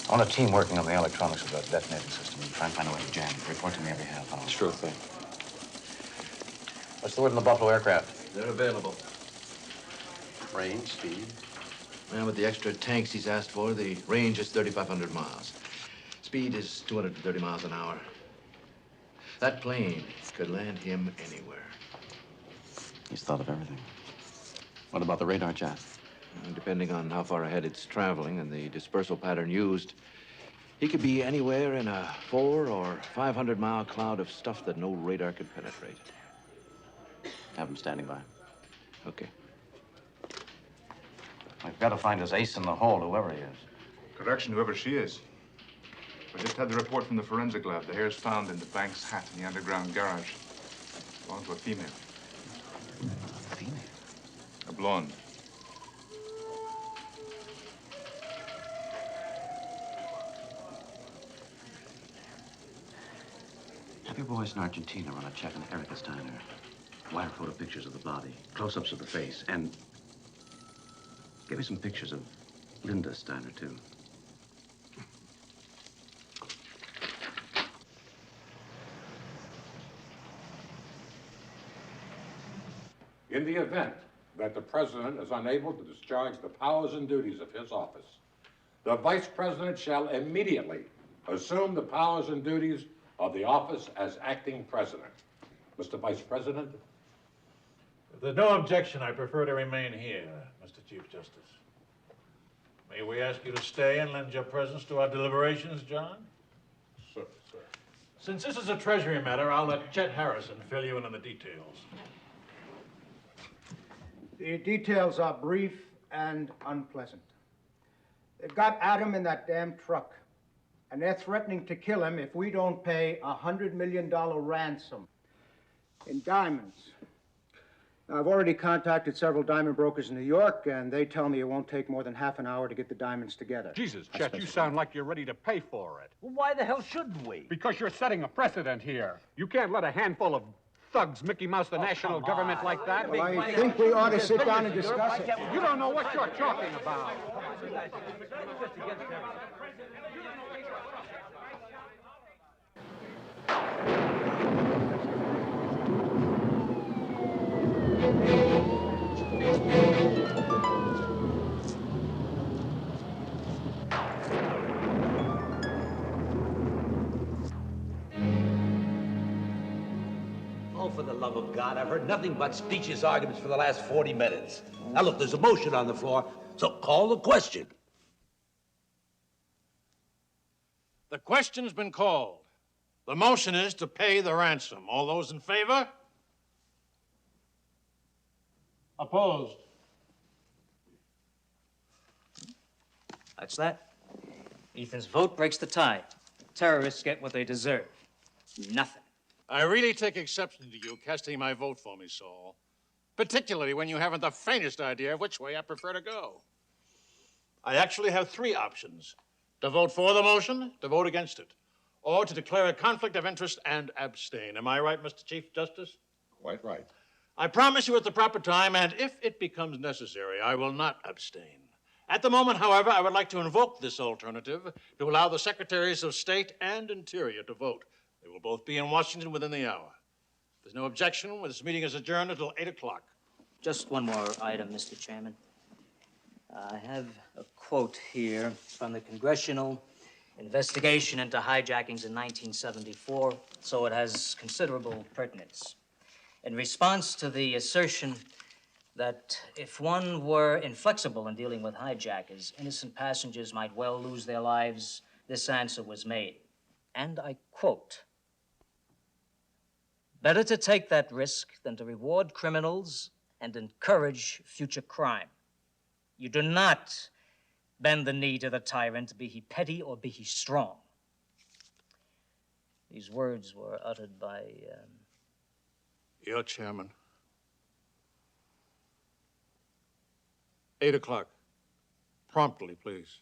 I want a team working on the electronics of the detonating system and try and find a way to jam it. Report to me every half hour. Sure thing. What's the word on the Buffalo aircraft? They're available. Range, speed? And with the extra tanks he's asked for, the range is 3,500 miles. Speed is 230 miles an hour. That plane could land him anywhere. He's thought of everything. What about the radar, Jack? Depending on how far ahead it's traveling and the dispersal pattern used, he could be anywhere in a 400 or 500 mile cloud of stuff that no radar could penetrate. Have him standing by. Okay. We've got to find his ace in the hole, whoever he is. Correction, whoever she is. I just had the report from the forensic lab. The hairs found in the bank's hat in the underground garage belong to a female. A female? A blonde. Have your boys in Argentina run a check on Erica's diner. Wire photo pictures of the body, close-ups of the face, and give me some pictures of Linda Steiner, too. In the event that the president is unable to discharge the powers and duties of his office, the vice president shall immediately assume the powers and duties of the office as acting president. Mr. Vice President? If there's no objection, I prefer to remain here, Mr. Chief Justice. May we ask you to stay and lend your presence to our deliberations, John? Sir. Since this is a Treasury matter, I'll let Chet Harrison fill you in on the details. The details are brief and unpleasant. They've got Adam in that damn truck, and they're threatening to kill him if we don't pay a $100 million ransom in diamonds. Now, I've already contacted several diamond brokers in New York, and they tell me it won't take more than half an hour to get the diamonds together. Jesus, Chet, you sound like you're ready to pay for it. Well, why the hell shouldn't we? Because you're setting a precedent here. You can't let a handful of thugs Mickey Mouse the national government like that. Well, I think we ought to sit down and discuss it. You don't know what you're talking about. Oh, for the love of God, I've heard nothing but speeches, arguments for the last 40 minutes. Now, look, there's a motion on the floor, so call the question. The question's been called. The motion is to pay the ransom. All those in favor? Opposed? That's that. Ethan's vote breaks the tie. Terrorists get what they deserve. Nothing. I really take exception to you casting my vote for me, Saul. Particularly when you haven't the faintest idea which way I prefer to go. I actually have three options. To vote for the motion, to vote against it, or to declare a conflict of interest and abstain. Am I right, Mr. Chief Justice? Quite right. I promise you at the proper time, and if it becomes necessary, I will not abstain. At the moment, however, I would like to invoke this alternative to allow the Secretaries of State and Interior to vote. They will both be in Washington within the hour. If there's no objection, this meeting is adjourned until 8 o'clock. Just one more item, Mr. Chairman. I have a quote here from the Congressional Investigation into Hijackings in 1974, so it has considerable pertinence. In response to the assertion that if one were inflexible in dealing with hijackers, innocent passengers might well lose their lives, this answer was made. And I quote, "Better to take that risk than to reward criminals and encourage future crime. You do not bend the knee to the tyrant, be he petty or be he strong." These words were uttered by... Your chairman. 8 o'clock. Promptly, please.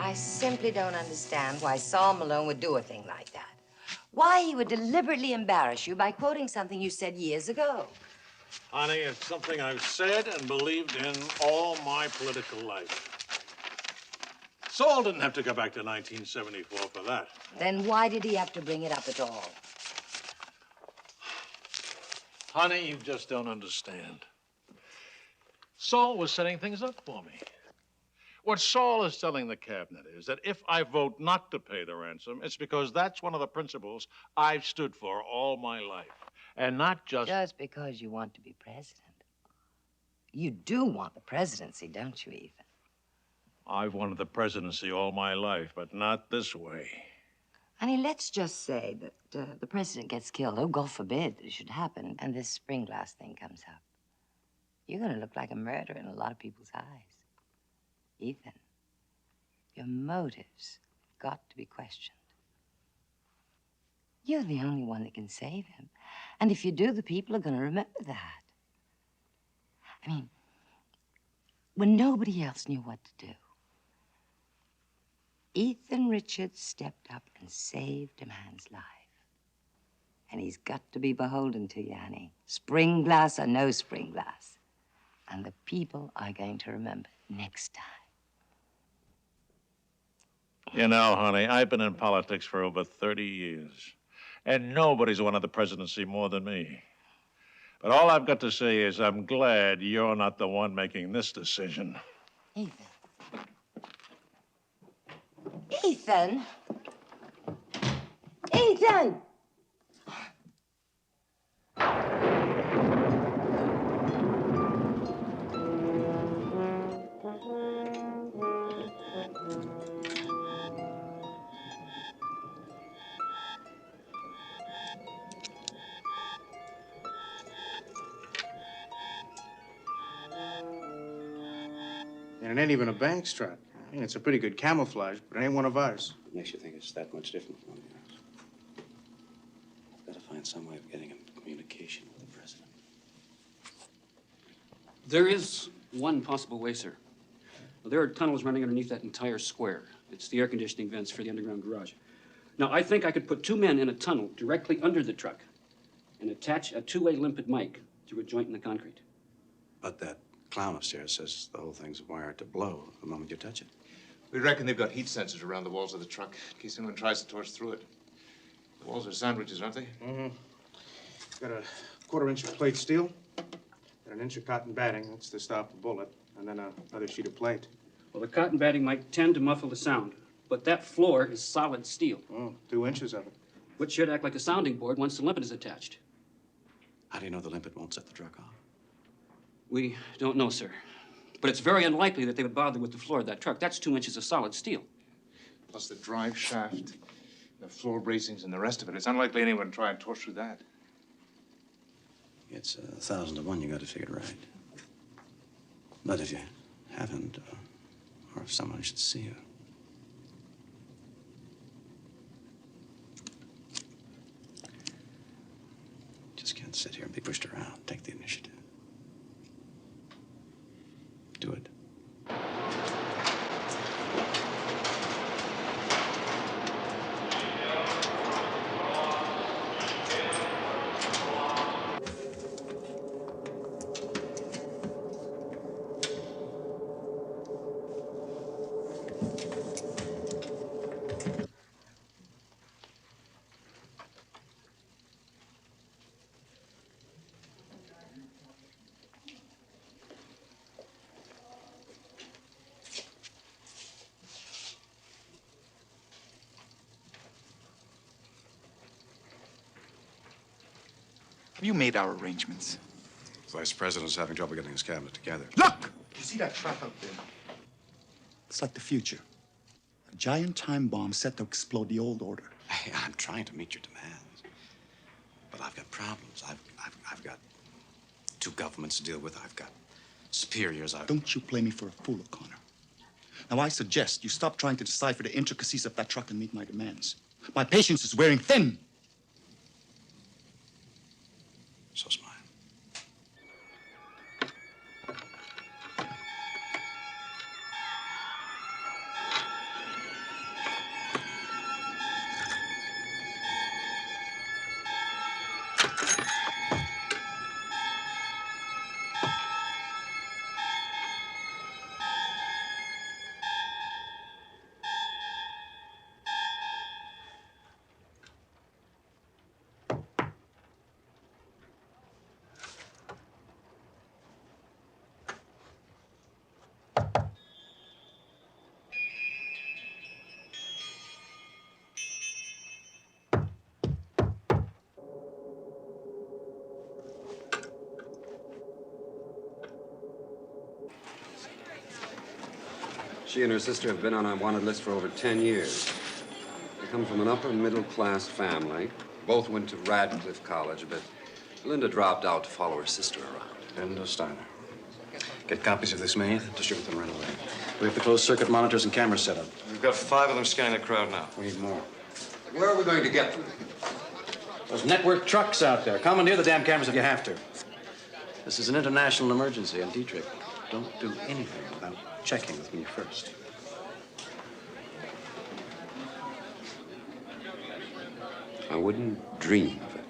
I simply don't understand why Saul Malone would do a thing like that. Why he would deliberately embarrass you by quoting something you said years ago. Honey, it's something I've said and believed in all my political life. Saul didn't have to go back to 1974 for that. Then why did he have to bring it up at all? Honey, you just don't understand. Saul was setting things up for me. What Saul is telling the cabinet is that if I vote not to pay the ransom, it's because that's one of the principles I've stood for all my life. And not just... Just because you want to be president. You do want the presidency, don't you, Ethan? I've wanted the presidency all my life, but not this way. I mean, let's just say that the president gets killed. Oh, God forbid that it should happen, and this spring glass thing comes up. You're going to look like a murderer in a lot of people's eyes. Ethan, your motives have got to be questioned. You're the only one that can save him. And if you do, the people are going to remember that. I mean, when nobody else knew what to do, Ethan Richards stepped up and saved a man's life. And he's got to be beholden to you, honey. Spring glass or no spring glass. And the people are going to remember next time. You know, honey, I've been in politics for over 30 years, and nobody's wanted the presidency more than me. But all I've got to say is I'm glad you're not the one making this decision. Ethan. Ethan! Ethan! And it ain't even a bank's truck. I mean, it's a pretty good camouflage, but it ain't one of ours. What makes you think it's that much different from yours? Got to find some way of getting in communication with the president. There is one possible way, sir. Well, there are tunnels running underneath that entire square. It's the air conditioning vents for the underground garage. Now, I think I could put two men in a tunnel directly under the truck and attach a two-way limpet mic through a joint in the concrete. But that clown upstairs says the whole thing's wired to blow the moment you touch it. We reckon they've got heat sensors around the walls of the truck in case anyone tries to torch through it. The walls are sandwiches, aren't they? Mm-hmm. Got a quarter-inch of plate steel, got an inch of cotton batting, that's to stop a bullet, and then another sheet of plate. Well, the cotton batting might tend to muffle the sound, but that floor is solid steel. Oh, 2 inches of it. Which should act like a sounding board once the limpet is attached. How do you know the limpet won't set the truck off? We don't know, sir. But it's very unlikely that they would bother with the floor of that truck. That's 2 inches of solid steel. Plus the drive shaft, the floor bracings, and the rest of it. It's unlikely anyone would try and torch through that. It's 1,000 to 1 you got to figure it right. But if you haven't, or if someone should see you. Just can't sit here and be pushed around. Take the initiative. Do it. Have you made our arrangements? The Vice President's having trouble getting his cabinet together. Look! You see that truck up there? It's like the future. A giant time bomb set to explode the old order. Hey, I'm trying to meet your demands. But I've got problems. I've got 2 governments to deal with. I've got superiors. Don't you play me for a fool, O'Connor. Now, I suggest you stop trying to decipher the intricacies of that truck and meet my demands. My patience is wearing thin. So's mine. She and her sister have been on a wanted list for over 10 years. They come from an upper middle class family. Both went to Radcliffe College, but Linda dropped out to follow her sister around. Linda Steiner. Get copies of this made, distribute them right away. We have the closed circuit monitors and cameras set up. We've got 5 of them scanning the crowd now. We need more. Where are we going to get them? Those network trucks out there. Commandeer the damn cameras if you have to. This is an international emergency, and Dietrich, don't do anything without checking with me first. I wouldn't dream of it.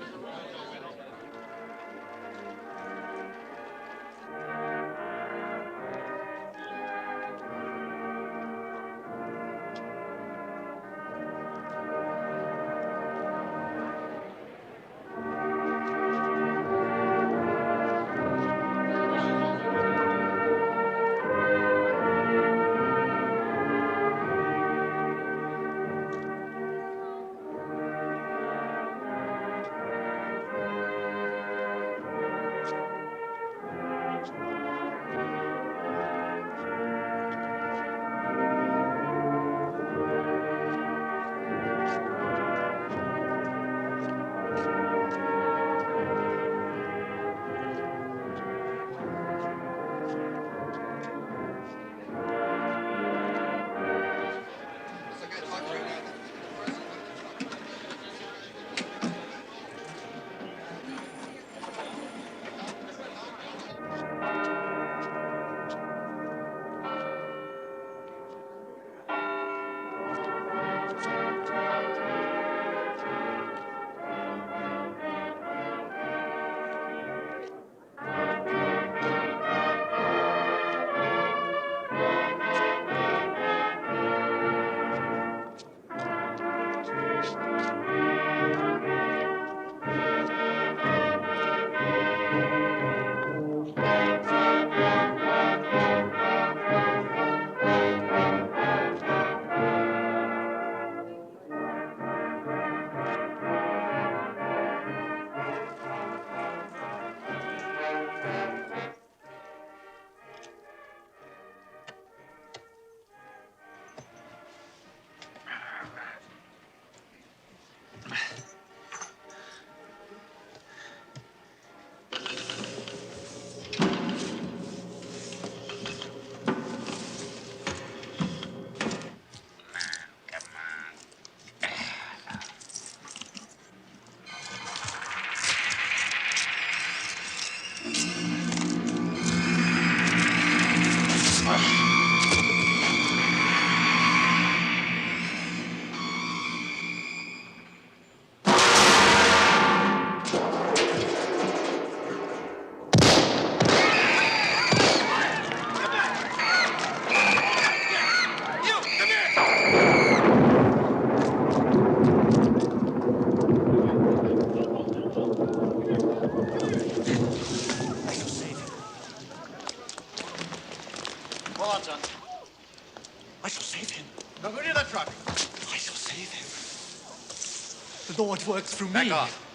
The Lord works through me. Back off.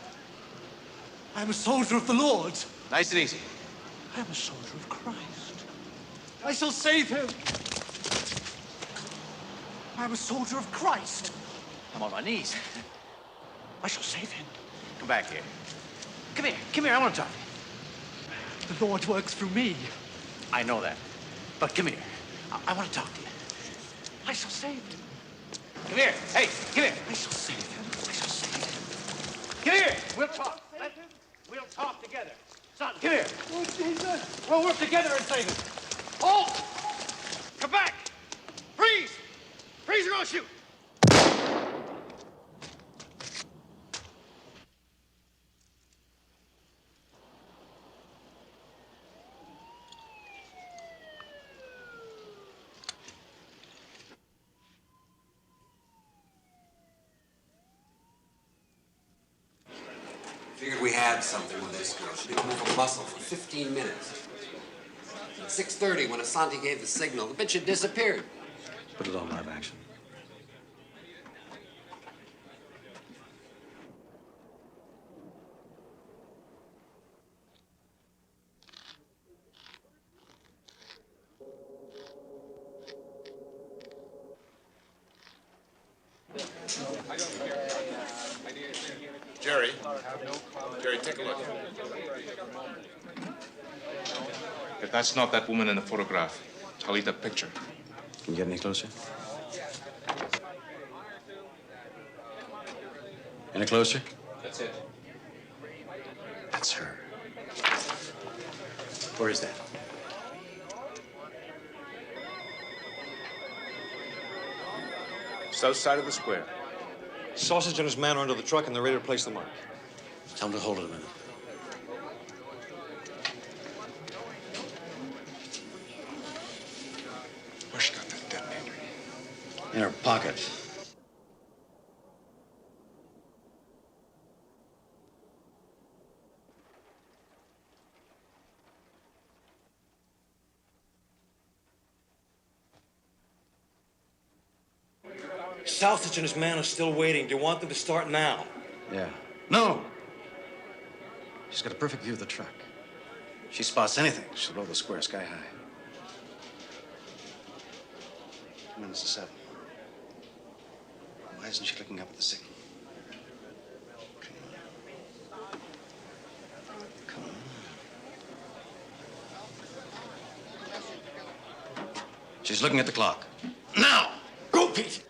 I am a soldier of the Lord. Nice and easy. I am a soldier of Christ. I shall save him. I am a soldier of Christ. I'm on my knees. I shall save him. Come back here. Come here. Come here. I want to talk to you. The Lord works through me. I know that. But come here. I want to talk to you. I shall save him. Come here. Hey, come here. I shall save him. I shall save him. Come here. We'll talk. We'll talk together. Son, come here. Oh, Jesus. We'll work together and save him. Halt! Come back! Freeze! Freeze or I'll shoot! Figured we had something with this girl. She didn't move a muscle for 15 minutes. At 6:30, when Asante gave the signal, the bitch had disappeared. Put it on live action. Jerry, take a look. If that's not that woman in the photograph, I'll eat that picture. Can you get any closer? Any closer? That's it. That's her. Where is that? South side of the square. Sausage and his man are under the truck, and they're ready to place the mark. Tell him to hold it a minute. Where's she got that detonator? In her pocket. Sausage and his man are still waiting. Do you want them to start now? Yeah. No! She's got a perfect view of the truck. If she spots anything, she'll blow the square sky high. 2 minutes to 7. Why isn't she looking up at the signal? Come on. She's looking at the clock. Now! Go, Pete!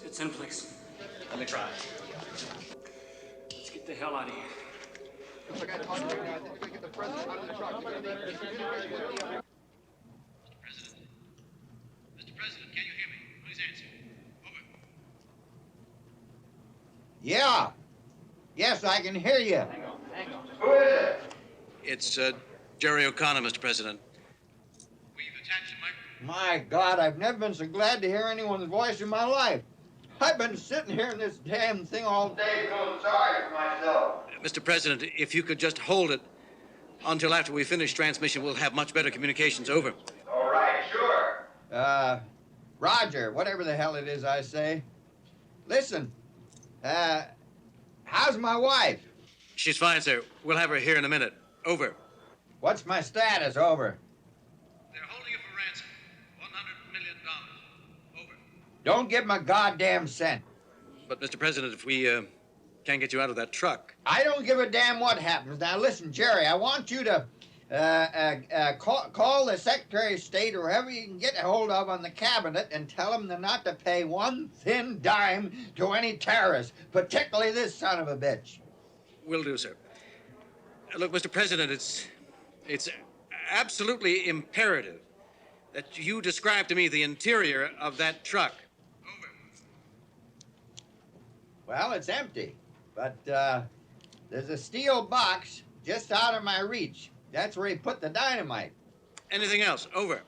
It's in place. Let me try. Let's get the hell out of here. Mr. President, can you hear me? Please answer. Over. Yeah. Yes, I can hear you. Hang on. Who is it? It's Jerry O'Connor, Mr. President. We've attached a microphone. My God, I've never been so glad to hear anyone's voice in my life. I've been sitting here in this damn thing all day feeling sorry for myself. Mr. President, if you could just hold it until after we finish transmission, we'll have much better communications. Over. All right, sure. Roger, whatever the hell it is I say. Listen, how's my wife? She's fine, sir. We'll have her here in a minute. Over. What's my status? Over. They're holding you for ransom. $100 million. Over. Don't give 'em a goddamn cent. But, Mr. President, if we can't get you out of that truck. I don't give a damn what happens. Now, listen, Jerry, I want you to call the Secretary of State or whoever you can get a hold of on the cabinet and tell them they're not to pay one thin dime to any terrorist, particularly this son of a bitch. Will do, sir. Look, Mr. President, it's absolutely imperative that you describe to me the interior of that truck. Well, it's empty, but there's a steel box just out of my reach. That's where he put the dynamite. Anything else? Over.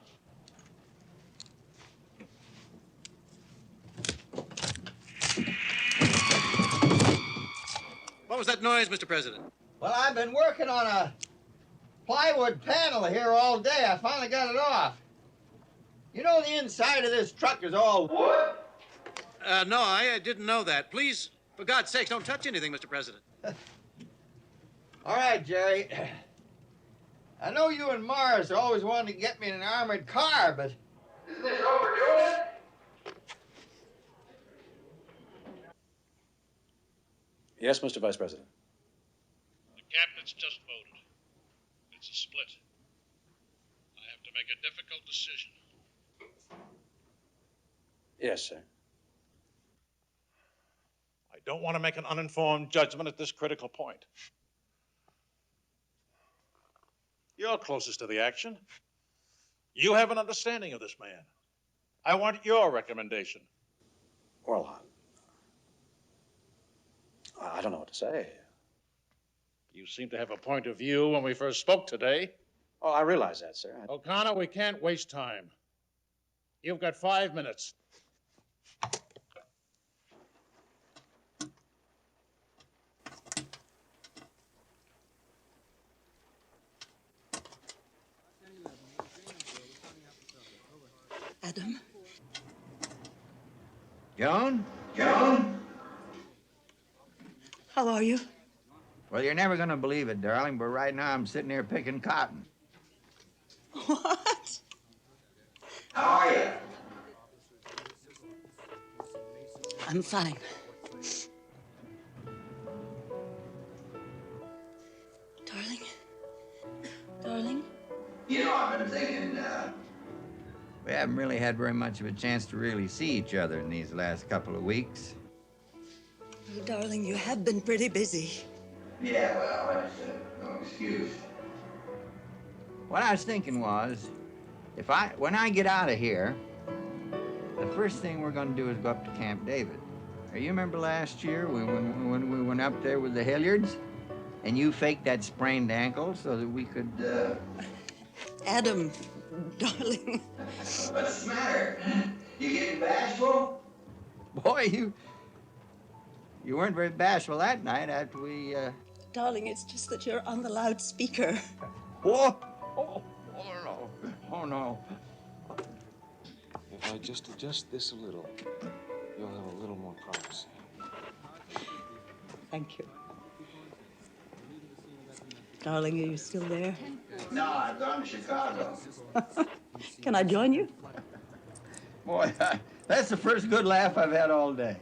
What was that noise, Mr. President? Well, I've been working on a plywood panel here all day. I finally got it off. You know the inside of this truck is all wood? No, I didn't know that. Please, for God's sakes, don't touch anything, Mr. President. All right, Jerry. I know you and Morris always wanted to get me in an armored car, but isn't this overdoing it? Yes, Mr. Vice President. The cabinet's just voted. It's a split. I have to make a difficult decision. Yes, sir. I don't want to make an uninformed judgment at this critical point. You're closest to the action. You have an understanding of this man. I want your recommendation. Well, I don't know what to say. You seem to have a point of view when we first spoke today. Oh, I realize that, sir. O'Connor, we can't waste time. You've got 5 minutes. Adam? Joan? Joan? How are you? Well, you're never gonna believe it, darling, but right now I'm sitting here picking cotton. What? How are you? I'm fine. Darling? Darling? You know, I've been thinking, we haven't really had very much of a chance to really see each other in these last couple of weeks. Oh, darling, you have been pretty busy. Yeah, well, that's no excuse. What I was thinking was, when I get out of here, the first thing we're gonna do is go up to Camp David. Now, you remember last year when we went up there with the Hilliards? And you faked that sprained ankle so that we could, Adam, darling. What's the matter? You getting bashful? Boy, you weren't very bashful that night after we, Darling, it's just that you're on the loudspeaker. Whoa! Oh no. Oh, no. If I just adjust this a little, you'll have a little more privacy. Thank you. Darling, are you still there? No, I've gone to Chicago. Can I join you? Boy, that's the first good laugh I've had all day.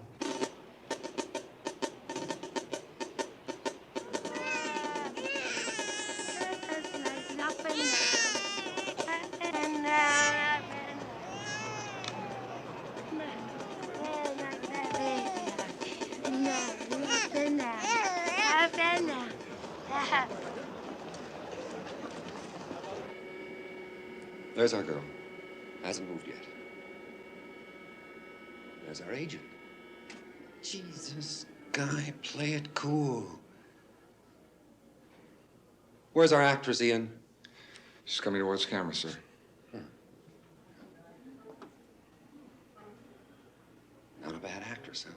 There's our girl. Hasn't moved yet. There's our agent. Jesus, Guy, play it cool. Where's our actress, Ian? She's coming towards camera, sir. Not a bad actress, huh?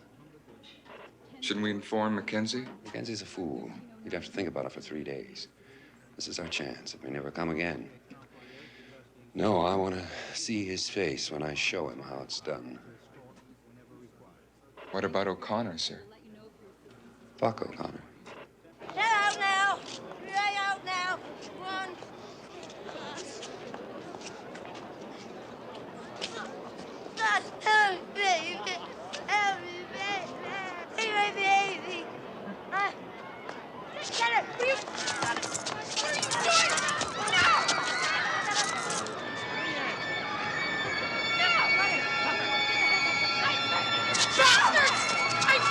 Shouldn't we inform Mackenzie? Mackenzie's a fool. You'd have to think about it for 3 days. This is our chance. It may never come again. No, I want to see his face when I show him how it's done. What about O'Connor, sir? Fuck O'Connor. Get out now! Get out now! Run! Help me, baby! Help me, baby! Hey, my baby! Get it!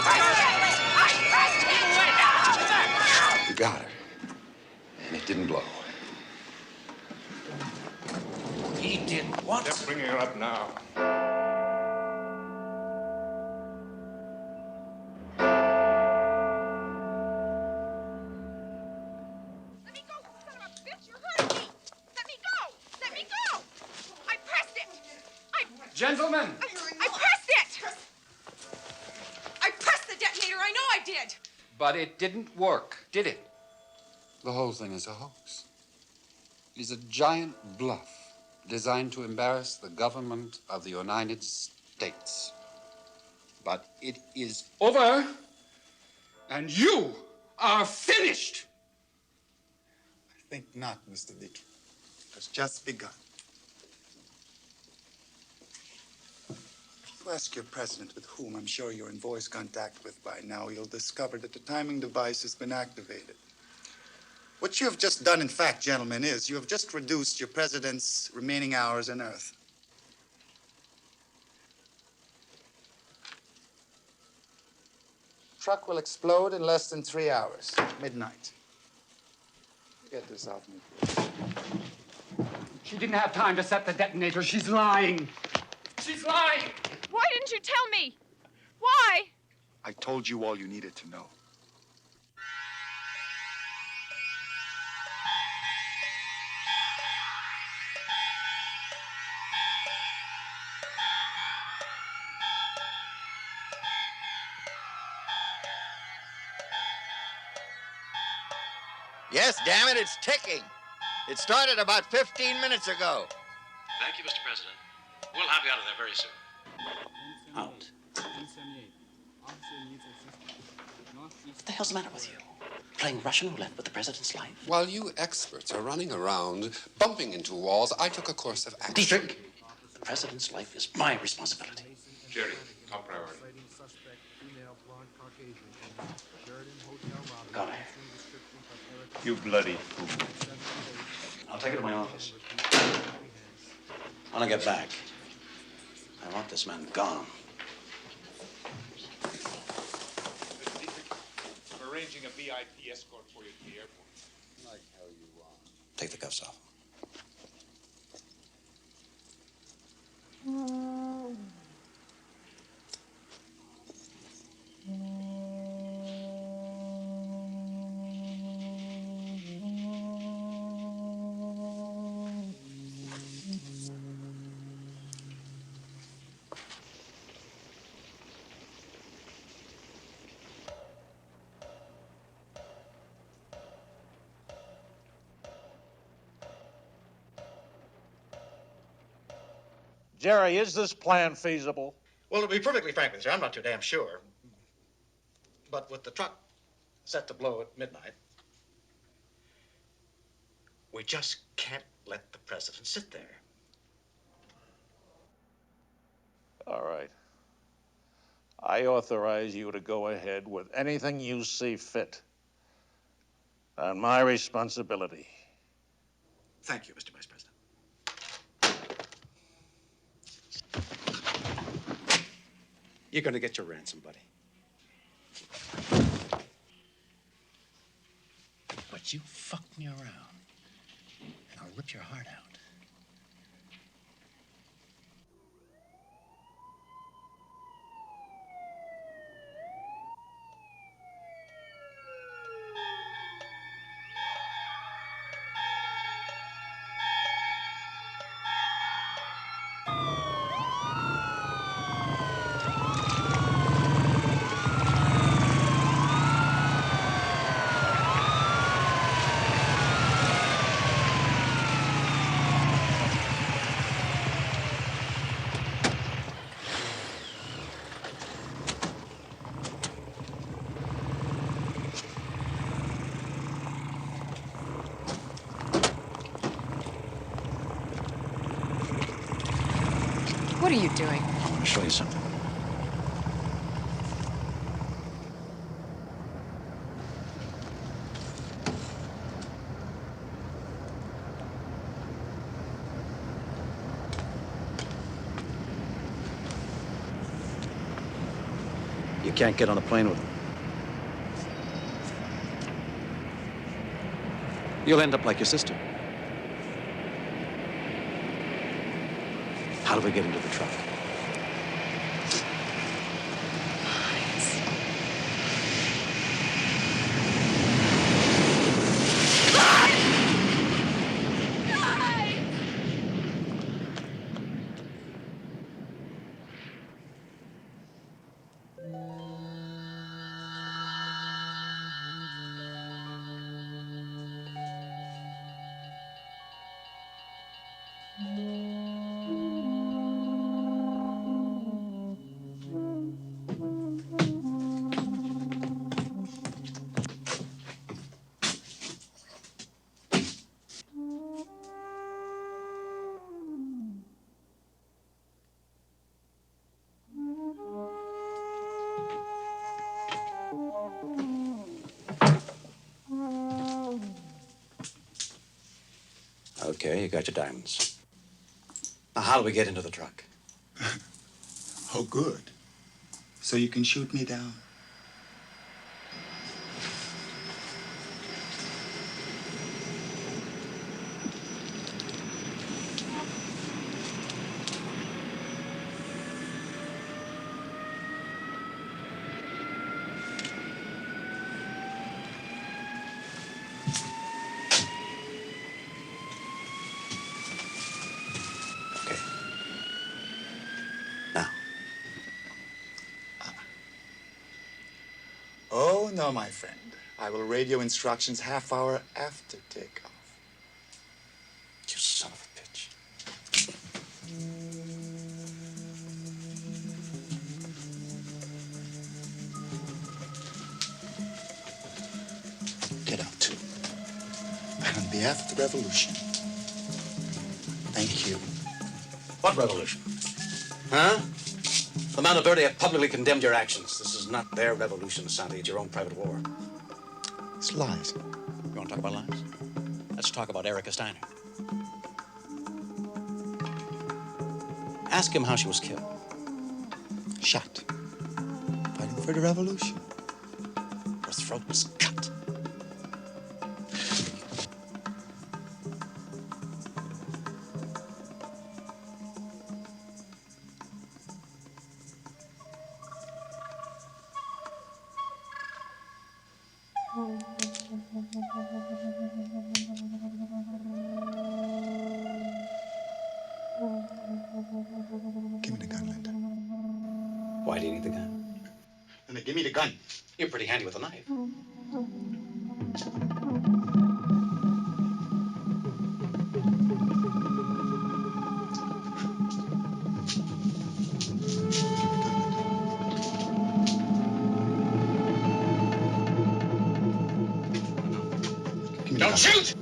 What are you doing? You got her. And it didn't blow. He did what? They're bringing her up now. Let me go, son of a bitch! You're hurting me! Let me go! Let me go! I pressed it! Gentlemen! I pressed it! I pressed the detonator, I know I did! But it didn't work, did it? The whole thing is a hoax. It is a giant bluff designed to embarrass the government of the United States. But it is over, and you are finished. I think not, Mr. Deacon. It has just begun. If you ask your president, with whom I'm sure you're in voice contact with by now, you'll discover that the timing device has been activated. What you have just done, in fact, gentlemen, is you have just reduced your president's remaining hours on Earth. Truck will explode in less than 3 hours, midnight. Get this off me, please. She didn't have time to set the detonator. She's lying. She's lying! Why didn't you tell me? Why? I told you all you needed to know. Yes, damn it, it's ticking. It started about 15 minutes ago. Thank you, Mr. President. We'll have you out of there very soon. Out. What the hell's the matter with you? Playing Russian roulette with the president's life? While you experts are running around, bumping into walls, I took a course of action. Dietrich, the president's life is my responsibility. Jerry, top priority. Got it. You bloody fool. I'll take it to my office. When I get back, I want this man gone. I'm arranging a VIP escort for you to the airport. Like hell you want. Take the cuffs off. Jerry, is this plan feasible? Well, to be perfectly frank with you, I'm not too damn sure. But with the truck set to blow at midnight, we just can't let the president sit there. All right. I authorize you to go ahead with anything you see fit. On my responsibility. Thank you, Mr. Vice President. You're going to get your ransom, buddy. But you fucked me around, and I'll rip your heart out. What are you doing? I want to show you something. You can't get on a plane with him. You'll end up like your sister. How do we get into the truck? Okay, you got your diamonds. Now, how do we get into the truck? Oh, good. So you can shoot me down. Oh, no, my friend. I will radio instructions half hour after takeoff. You son of a bitch. Get out, too. And on behalf of the revolution, thank you. What revolution? Huh? The Monteverde have publicly condemned your actions. This is not their revolution, Santi. It's your own private war. It's lies. You want to talk about lies? Let's talk about Erica Steiner. Ask him how she was killed. Shot. Fighting for the revolution. Her throat was cut. Give me the gun, Linda. Why do you need the gun? Linda, give me the gun. You're pretty handy with a knife. Don't shoot!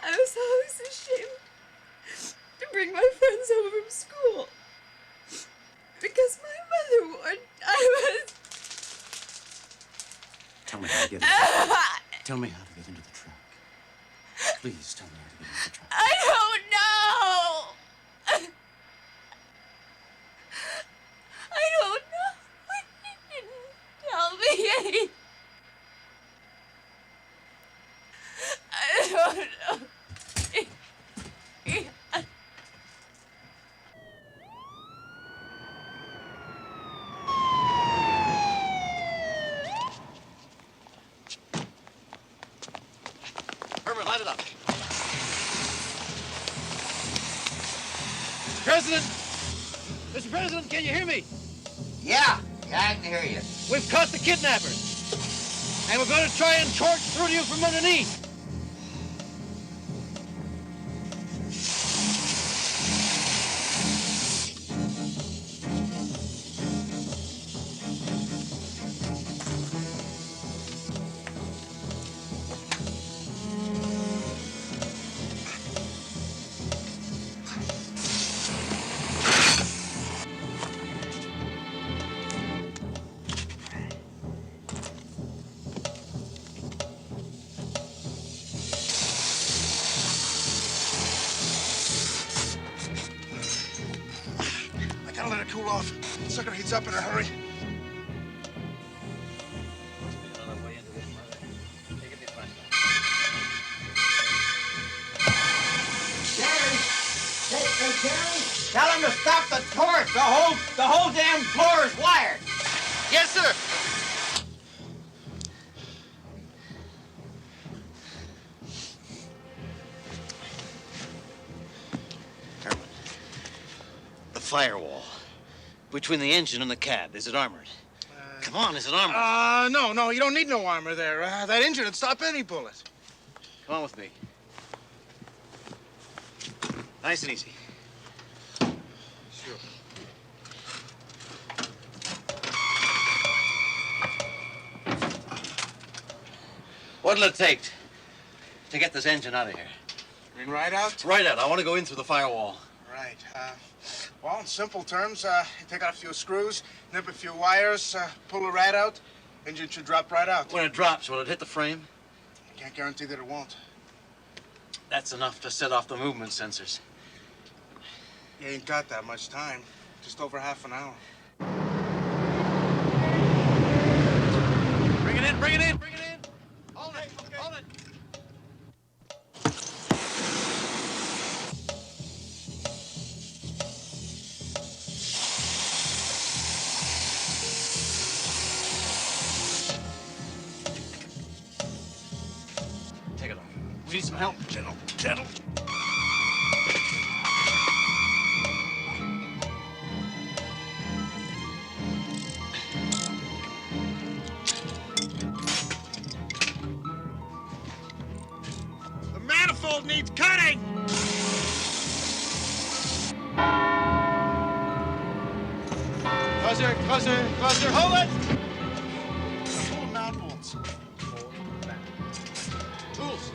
I was always ashamed to bring my friends home from school because my mother would. I was. Tell me how to get into Tell me how to get into the truck. Please tell me how to get into the truck. I don't know. I don't know. He didn't tell me anything. I don't know. Herman, light it up. President! Mr. President, can you hear me? Yeah, I can hear you. We've caught the kidnappers. And we're going to try and torch through to you from underneath. Gotta let it cool off. Sucker heats up in a hurry. Tell him to stop the torch. The whole damn floor is wired. Yes, sir. The firewall between the engine and the cab. Is it armored? Come on, is it armored? No, you don't need no armor there. That engine would stop any bullet. Come on with me. Nice and easy. Sure. What'll it take to get this engine out of here? You mean right out? Right out. I want to go in through the firewall. Right. Well, in simple terms, you take out a few screws, nip a few wires, pull the rat out, engine should drop right out. When it drops, will it hit the frame? I can't guarantee that it won't. That's enough to set off the movement sensors. You ain't got that much time. Just over half an hour. Bring it in, bring it in, bring it in. Hold it, hold it. Take it off. We need some help. Gentle, gentle. The manifold needs cutting! Closer, closer, closer. Hold it! Pull them down, bolts. Tools.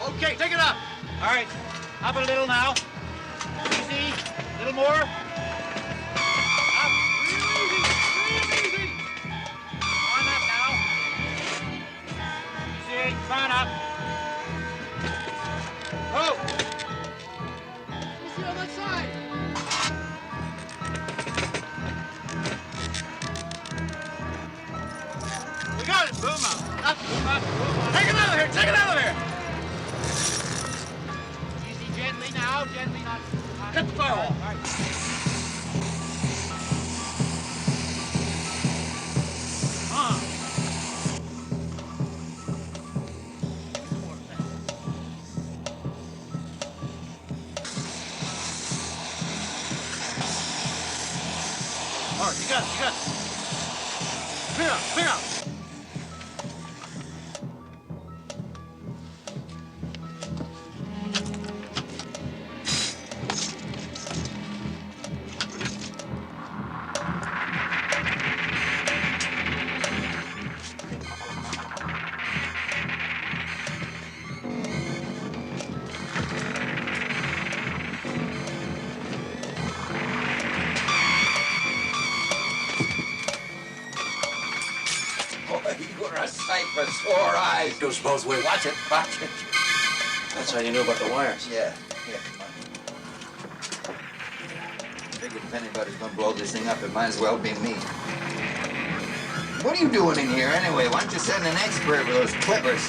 Okay, take it up. All right, up a little now. Easy, a little more. Up, real easy. On up now. Easy, come on up. Oh! Easy on that side. We got it, boom up. Up, boom up, boom up. Take it out of here, take it out of here. Gently now, gently, not... Cut the fire off. All right. All right, you got it, you got it. Clear out, clear out. For sore eyes. Goes both ways. Watch it, watch it. That's how you knew about the wires. Yeah, come on. Figured if anybody's gonna blow this thing up, it might as well be me. What are you doing in here anyway? Why don't you send an expert with those clippers?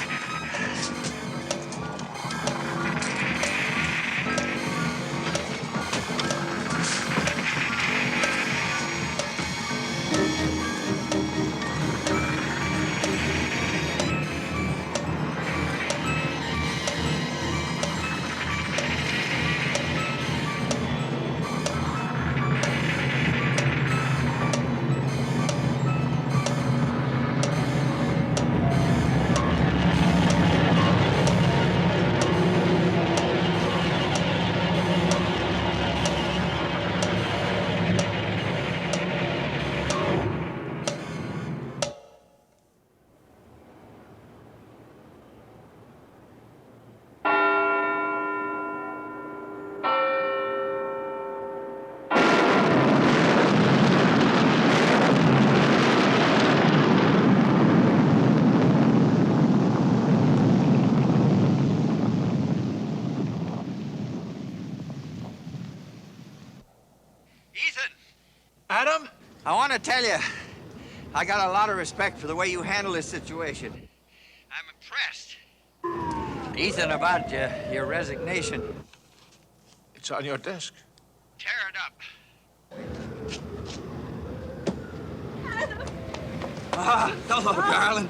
Adam? I want to tell you, I got a lot of respect for the way you handle this situation. I'm impressed. Ethan, about your resignation. It's on your desk. Tear it up. Hello, darling.